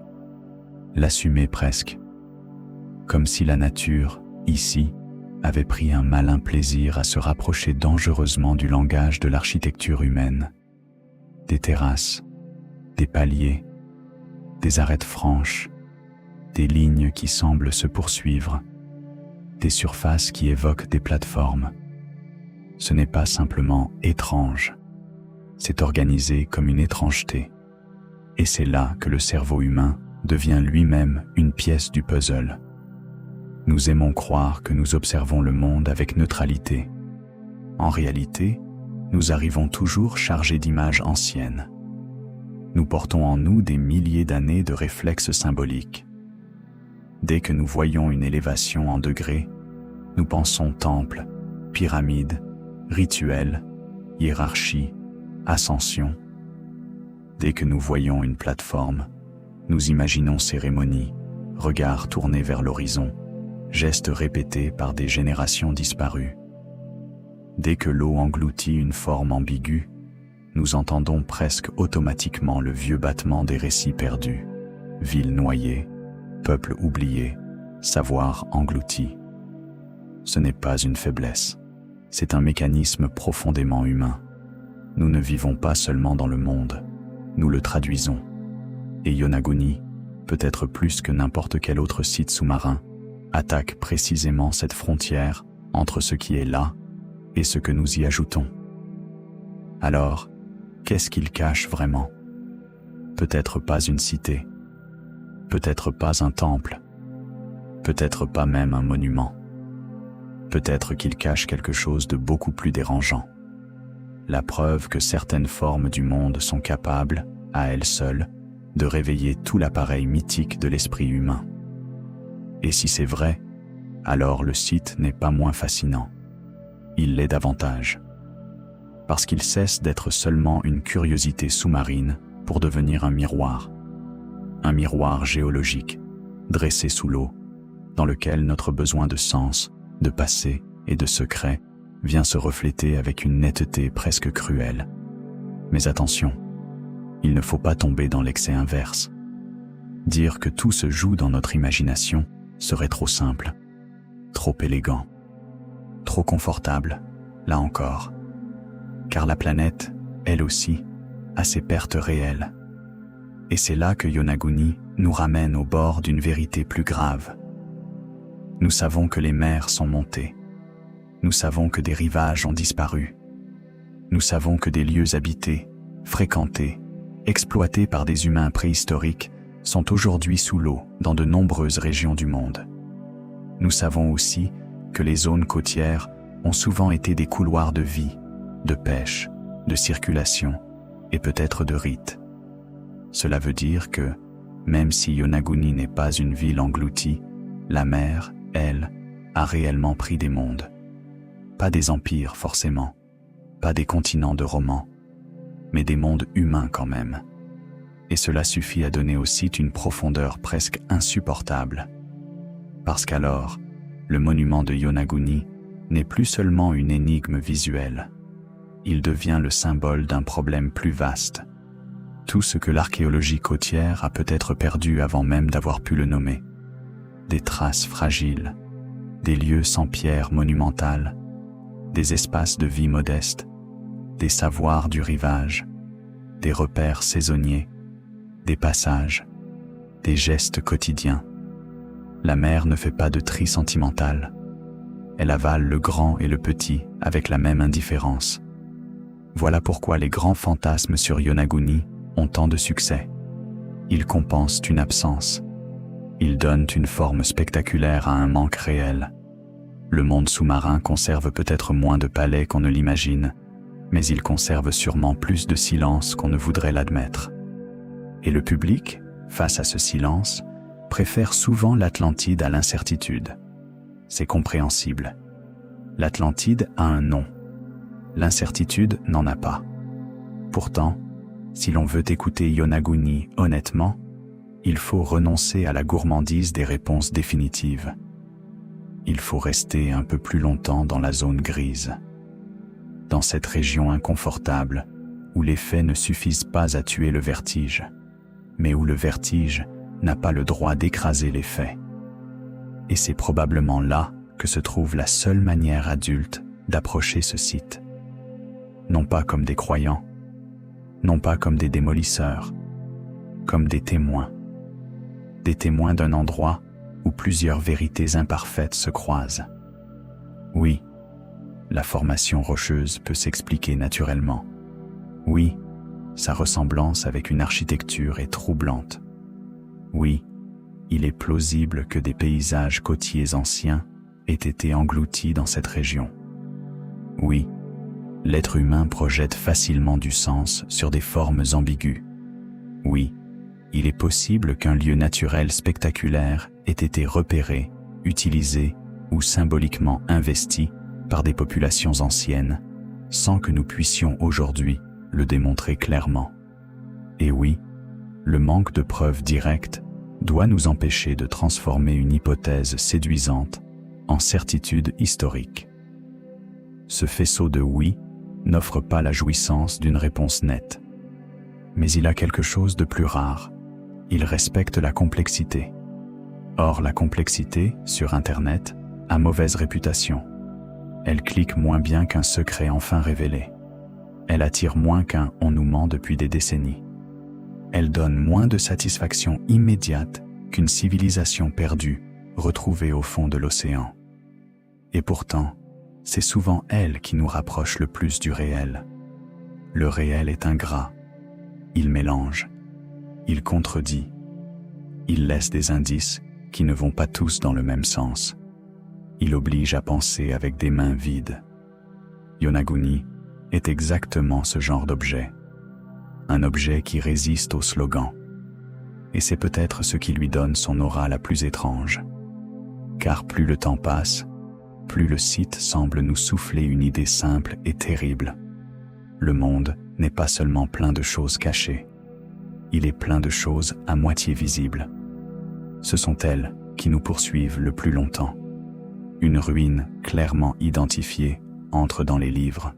l'assumer presque, comme si la nature, ici, avait pris un malin plaisir à se rapprocher dangereusement du langage de l'architecture humaine. Des terrasses, des paliers, des arêtes franches, des lignes qui semblent se poursuivre, des surfaces qui évoquent des plateformes. Ce n'est pas simplement étrange, c'est organisé comme une étrangeté. Et c'est là que le cerveau humain devient lui-même une pièce du puzzle. Nous aimons croire que nous observons le monde avec neutralité. En réalité, nous arrivons toujours chargés d'images anciennes. nous portons en nous des milliers d'années de réflexes symboliques. Dès que nous voyons une élévation en degrés, nous pensons temple, pyramide, rituel, hiérarchie, ascension. Dès que nous voyons une plateforme, nous imaginons cérémonie, regard tourné vers l'horizon, gestes répétés par des générations disparues. Dès que l'eau engloutit une forme ambiguë, nous entendons presque automatiquement le vieux battement des récits perdus, villes noyées, peuples oubliés, savoir englouti. Ce n'est pas une faiblesse, c'est un mécanisme profondément humain. Nous ne vivons pas seulement dans le monde, nous le traduisons. Et Yonaguni, peut-être plus que n'importe quel autre site sous-marin, attaque précisément cette frontière entre ce qui est là et ce que nous y ajoutons. Alors, qu'est-ce qu'il cache vraiment? Peut-être pas une cité, peut-être pas un temple, peut-être pas même un monument. Peut-être qu'il cache quelque chose de beaucoup plus dérangeant. La preuve que certaines formes du monde sont capables, à elles seules, de réveiller tout l'appareil mythique de l'esprit humain. Et si c'est vrai, alors le site n'est pas moins fascinant. Il l'est davantage. Parce qu'il cesse d'être seulement une curiosité sous-marine pour devenir un miroir géologique, dressé sous l'eau, dans lequel notre besoin de sens, de passé et de secret vient se refléter avec une netteté presque cruelle. Mais attention, il ne faut pas tomber dans l'excès inverse. Dire que tout se joue dans notre imagination serait trop simple, trop élégant, trop confortable, là encore. Car la planète, elle aussi, a ses pertes réelles. Et c'est là que Yonaguni nous ramène au bord d'une vérité plus grave. Nous savons que les mers sont montées. Nous savons que des rivages ont disparu. Nous savons que des lieux habités, fréquentés, exploités par des humains préhistoriques sont aujourd'hui sous l'eau dans de nombreuses régions du monde. Nous savons aussi que les zones côtières ont souvent été des couloirs de vie, de pêche, de circulation et peut-être de rites. Cela veut dire que, même si Yonaguni n'est pas une ville engloutie, la mer, elle, a réellement pris des mondes. Pas des empires forcément, pas des continents de romans, mais des mondes humains quand même. Et cela suffit à donner au site une profondeur presque insupportable. Parce qu'alors, le monument de Yonaguni n'est plus seulement une énigme visuelle. Il devient le symbole d'un problème plus vaste. Tout ce que l'archéologie côtière a peut-être perdu avant même d'avoir pu le nommer. Des traces fragiles, des lieux sans pierre monumentale, des espaces de vie modestes, des savoirs du rivage, des repères saisonniers, des passages, des gestes quotidiens. La mer ne fait pas de tri sentimental. Elle avale le grand et le petit avec la même indifférence. Voilà pourquoi les grands fantasmes sur Yonaguni ont tant de succès. Ils compensent une absence. Ils donnent une forme spectaculaire à un manque réel. Le monde sous-marin conserve peut-être moins de palais qu'on ne l'imagine, mais il conserve sûrement plus de silence qu'on ne voudrait l'admettre. Et le public, face à ce silence, préfère souvent l'Atlantide à l'incertitude. C'est compréhensible. L'Atlantide a un nom. L'incertitude n'en a pas. Pourtant, si l'on veut écouter Yonaguni honnêtement, il faut renoncer à la gourmandise des réponses définitives. Il faut rester un peu plus longtemps dans la zone grise, dans cette région inconfortable où les faits ne suffisent pas à tuer le vertige, mais où le vertige n'a pas le droit d'écraser les faits. Et c'est probablement là que se trouve la seule manière adulte d'approcher ce site. Non pas comme des croyants, non pas comme des démolisseurs, comme des témoins d'un endroit où plusieurs vérités imparfaites se croisent. Oui, la formation rocheuse peut s'expliquer naturellement. Oui, sa ressemblance avec une architecture est troublante. Oui, il est plausible que des paysages côtiers anciens aient été engloutis dans cette région. Oui, l'être humain projette facilement du sens sur des formes ambiguës. Oui, il est possible qu'un lieu naturel spectaculaire ait été repéré, utilisé ou symboliquement investi par des populations anciennes, sans que nous puissions aujourd'hui le démontrer clairement. Et oui, le manque de preuves directes doit nous empêcher de transformer une hypothèse séduisante en certitude historique. Ce faisceau de oui n'offre pas la jouissance d'une réponse nette. Mais il a quelque chose de plus rare. Il respecte la complexité. Or, la complexité, sur Internet, a mauvaise réputation. Elle clique moins bien qu'un secret enfin révélé. Elle attire moins qu'un « on nous ment depuis des décennies ». Elle donne moins de satisfaction immédiate qu'une civilisation perdue, retrouvée au fond de l'océan. Et pourtant, c'est souvent elle qui nous rapproche le plus du réel. Le réel est ingrat. Il mélange. Il contredit. Il laisse des indices qui ne vont pas tous dans le même sens. Il oblige à penser avec des mains vides. Yonaguni est exactement ce genre d'objet. Un objet qui résiste au slogan. Et c'est peut-être ce qui lui donne son aura la plus étrange. Car plus le temps passe, plus le site semble nous souffler une idée simple et terrible. Le monde n'est pas seulement plein de choses cachées. Il est plein de choses à moitié visibles. Ce sont elles qui nous poursuivent le plus longtemps. Une ruine clairement identifiée entre dans les livres.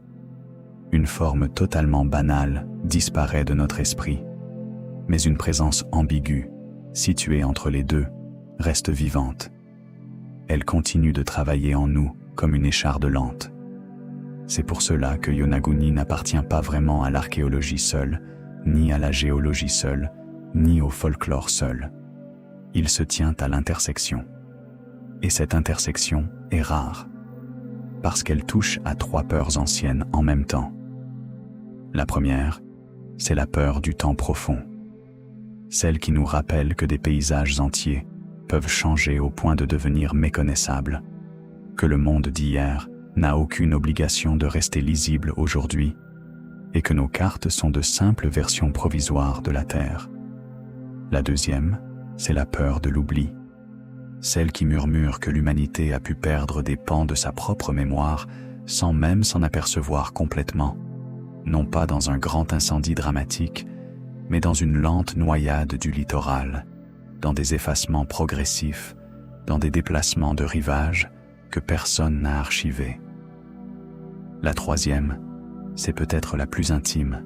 Une forme totalement banale disparaît de notre esprit, mais une présence ambiguë, située entre les deux, reste vivante. Elle continue de travailler en nous comme une écharde lente. C'est pour cela que Yonaguni n'appartient pas vraiment à l'archéologie seule, ni à la géologie seule, ni au folklore seul. Il se tient à l'intersection. Et cette intersection est rare, parce qu'elle touche à 3 peurs anciennes en même temps. La première, c'est la peur du temps profond. Celle qui nous rappelle que des paysages entiers peuvent changer au point de devenir méconnaissables, que le monde d'hier n'a aucune obligation de rester lisible aujourd'hui, et que nos cartes sont de simples versions provisoires de la Terre. La deuxième, c'est la peur de l'oubli. Celle qui murmure que l'humanité a pu perdre des pans de sa propre mémoire sans même s'en apercevoir complètement, non pas dans un grand incendie dramatique, mais dans une lente noyade du littoral, dans des effacements progressifs, dans des déplacements de rivage que personne n'a archivés. La troisième, c'est peut-être la plus intime,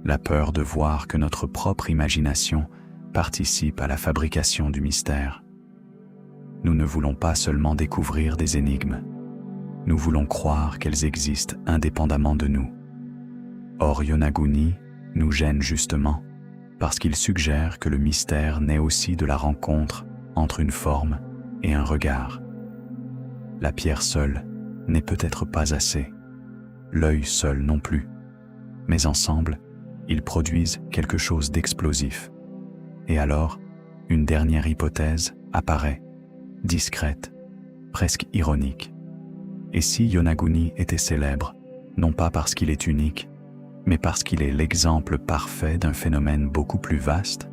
la peur de voir que notre propre imagination participe à la fabrication du mystère. Nous ne voulons pas seulement découvrir des énigmes, nous voulons croire qu'elles existent indépendamment de nous. Or, Yonaguni nous gêne justement parce qu'il suggère que le mystère naît aussi de la rencontre entre une forme et un regard. La pierre seule n'est peut-être pas assez, l'œil seul non plus, mais ensemble, ils produisent quelque chose d'explosif. Et alors, une dernière hypothèse apparaît, discrète, presque ironique. Et si Yonaguni était célèbre, non pas parce qu'il est unique, mais parce qu'il est l'exemple parfait d'un phénomène beaucoup plus vaste,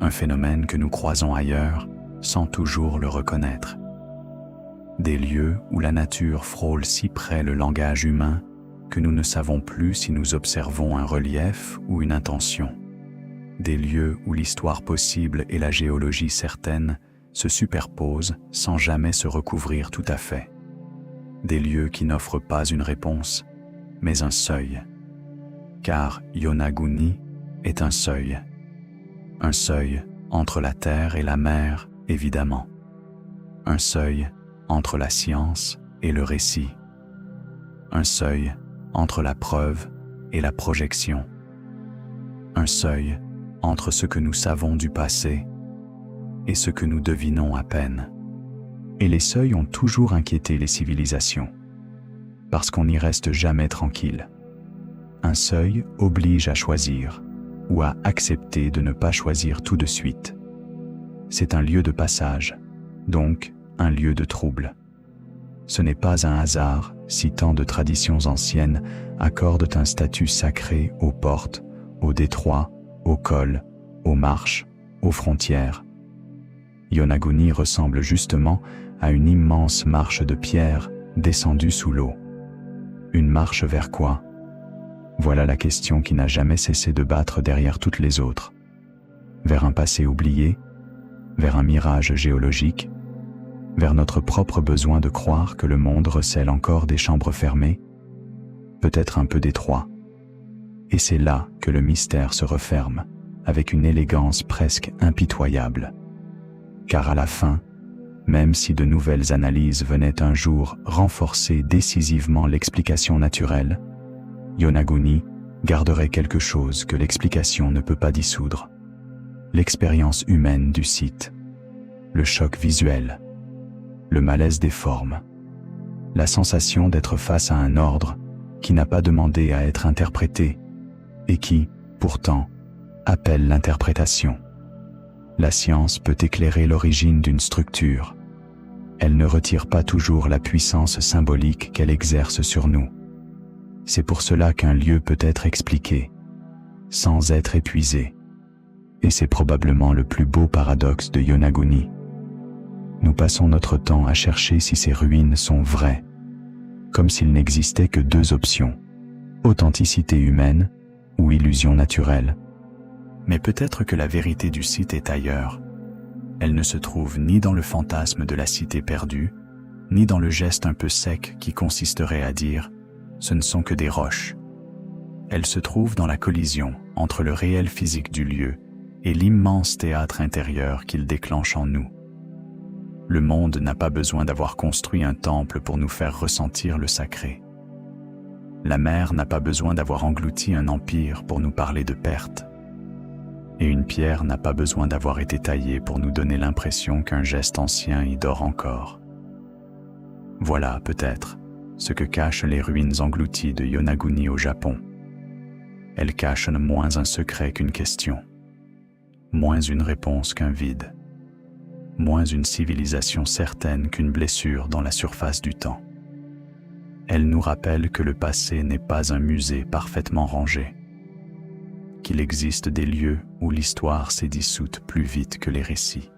un phénomène que nous croisons ailleurs sans toujours le reconnaître. Des lieux où la nature frôle si près le langage humain que nous ne savons plus si nous observons un relief ou une intention. Des lieux où l'histoire possible et la géologie certaine se superposent sans jamais se recouvrir tout à fait. Des lieux qui n'offrent pas une réponse, mais un seuil. Car Yonaguni est un seuil. Un seuil entre la terre et la mer, évidemment. Un seuil entre la science et le récit. Un seuil entre la preuve et la projection. Un seuil entre ce que nous savons du passé et ce que nous devinons à peine. Et les seuils ont toujours inquiété les civilisations, parce qu'on n'y reste jamais tranquille. Un seuil oblige à choisir, ou à accepter de ne pas choisir tout de suite. C'est un lieu de passage, donc un lieu de trouble. Ce n'est pas un hasard si tant de traditions anciennes accordent un statut sacré aux portes, aux détroits au col, aux marches, aux frontières. Yonaguni ressemble justement à une immense marche de pierre descendue sous l'eau. Une marche vers quoi? Voilà la question qui n'a jamais cessé de battre derrière toutes les autres. Vers un passé oublié? Vers un mirage géologique? Vers notre propre besoin de croire que le monde recèle encore des chambres fermées? Peut-être un peu d'étroit. Et c'est là que le mystère se referme, avec une élégance presque impitoyable. Car à la fin, même si de nouvelles analyses venaient un jour renforcer décisivement l'explication naturelle, Yonaguni garderait quelque chose que l'explication ne peut pas dissoudre. L'expérience humaine du site, le choc visuel, le malaise des formes, la sensation d'être face à un ordre qui n'a pas demandé à être interprété et qui, pourtant, appelle l'interprétation. La science peut éclairer l'origine d'une structure. Elle ne retire pas toujours la puissance symbolique qu'elle exerce sur nous. C'est pour cela qu'un lieu peut être expliqué, sans être épuisé. Et c'est probablement le plus beau paradoxe de Yonaguni. Nous passons notre temps à chercher si ces ruines sont vraies, comme s'il n'existait que deux options, authenticité humaine ou illusion naturelle. Mais peut-être que la vérité du site est ailleurs. Elle ne se trouve ni dans le fantasme de la cité perdue, ni dans le geste un peu sec qui consisterait à dire « ce ne sont que des roches ». Elle se trouve dans la collision entre le réel physique du lieu et l'immense théâtre intérieur qu'il déclenche en nous. Le monde n'a pas besoin d'avoir construit un temple pour nous faire ressentir le sacré. La mer n'a pas besoin d'avoir englouti un empire pour nous parler de perte. Et une pierre n'a pas besoin d'avoir été taillée pour nous donner l'impression qu'un geste ancien y dort encore. Voilà, peut-être, ce que cachent les ruines englouties de Yonaguni au Japon. Elles cachent moins un secret qu'une question, moins une réponse qu'un vide, moins une civilisation certaine qu'une blessure dans la surface du temps. Elles nous rappellent que le passé n'est pas un musée parfaitement rangé, qu'il existe des lieux où l'histoire s'est dissoute plus vite que les récits,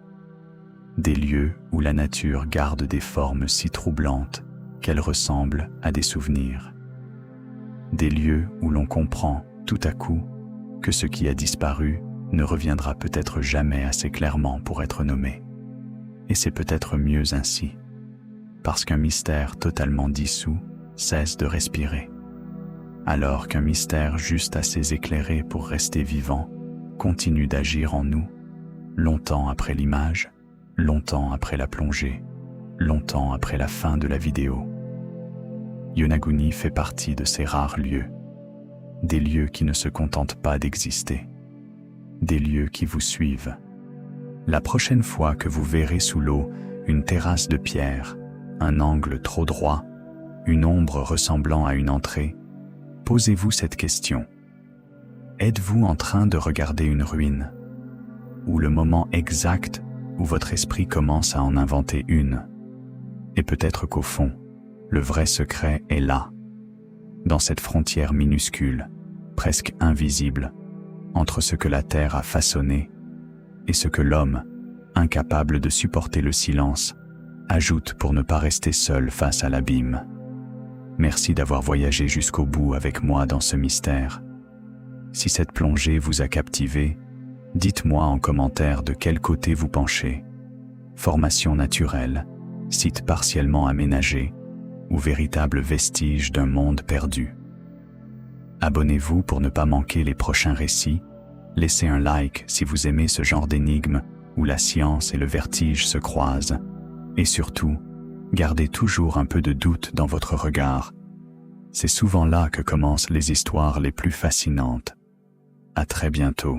des lieux où la nature garde des formes si troublantes qu'elles ressemblent à des souvenirs, des lieux où l'on comprend tout à coup que ce qui a disparu ne reviendra peut-être jamais assez clairement pour être nommé. Et c'est peut-être mieux ainsi, parce qu'un mystère totalement dissous cesse de respirer, alors qu'un mystère juste assez éclairé pour rester vivant continue d'agir en nous, longtemps après l'image, longtemps après la plongée, longtemps après la fin de la vidéo. Yonaguni fait partie de ces rares lieux, des lieux qui ne se contentent pas d'exister, des lieux qui vous suivent. La prochaine fois que vous verrez sous l'eau une terrasse de pierre, un angle trop droit, une ombre ressemblant à une entrée, posez-vous cette question. Êtes-vous en train de regarder une ruine, ou le moment exact où votre esprit commence à en inventer une? Et peut-être qu'au fond, le vrai secret est là, dans cette frontière minuscule, presque invisible, entre ce que la terre a façonné et ce que l'homme, incapable de supporter le silence, ajoute pour ne pas rester seul face à l'abîme. Merci d'avoir voyagé jusqu'au bout avec moi dans ce mystère. Si cette plongée vous a captivé, dites-moi en commentaire de quel côté vous penchez. Formation naturelle, site partiellement aménagé, ou véritable vestige d'un monde perdu. Abonnez-vous pour ne pas manquer les prochains récits. Laissez un like si vous aimez ce genre d'énigmes où la science et le vertige se croisent. Et surtout, gardez toujours un peu de doute dans votre regard. C'est souvent là que commencent les histoires les plus fascinantes. À très bientôt.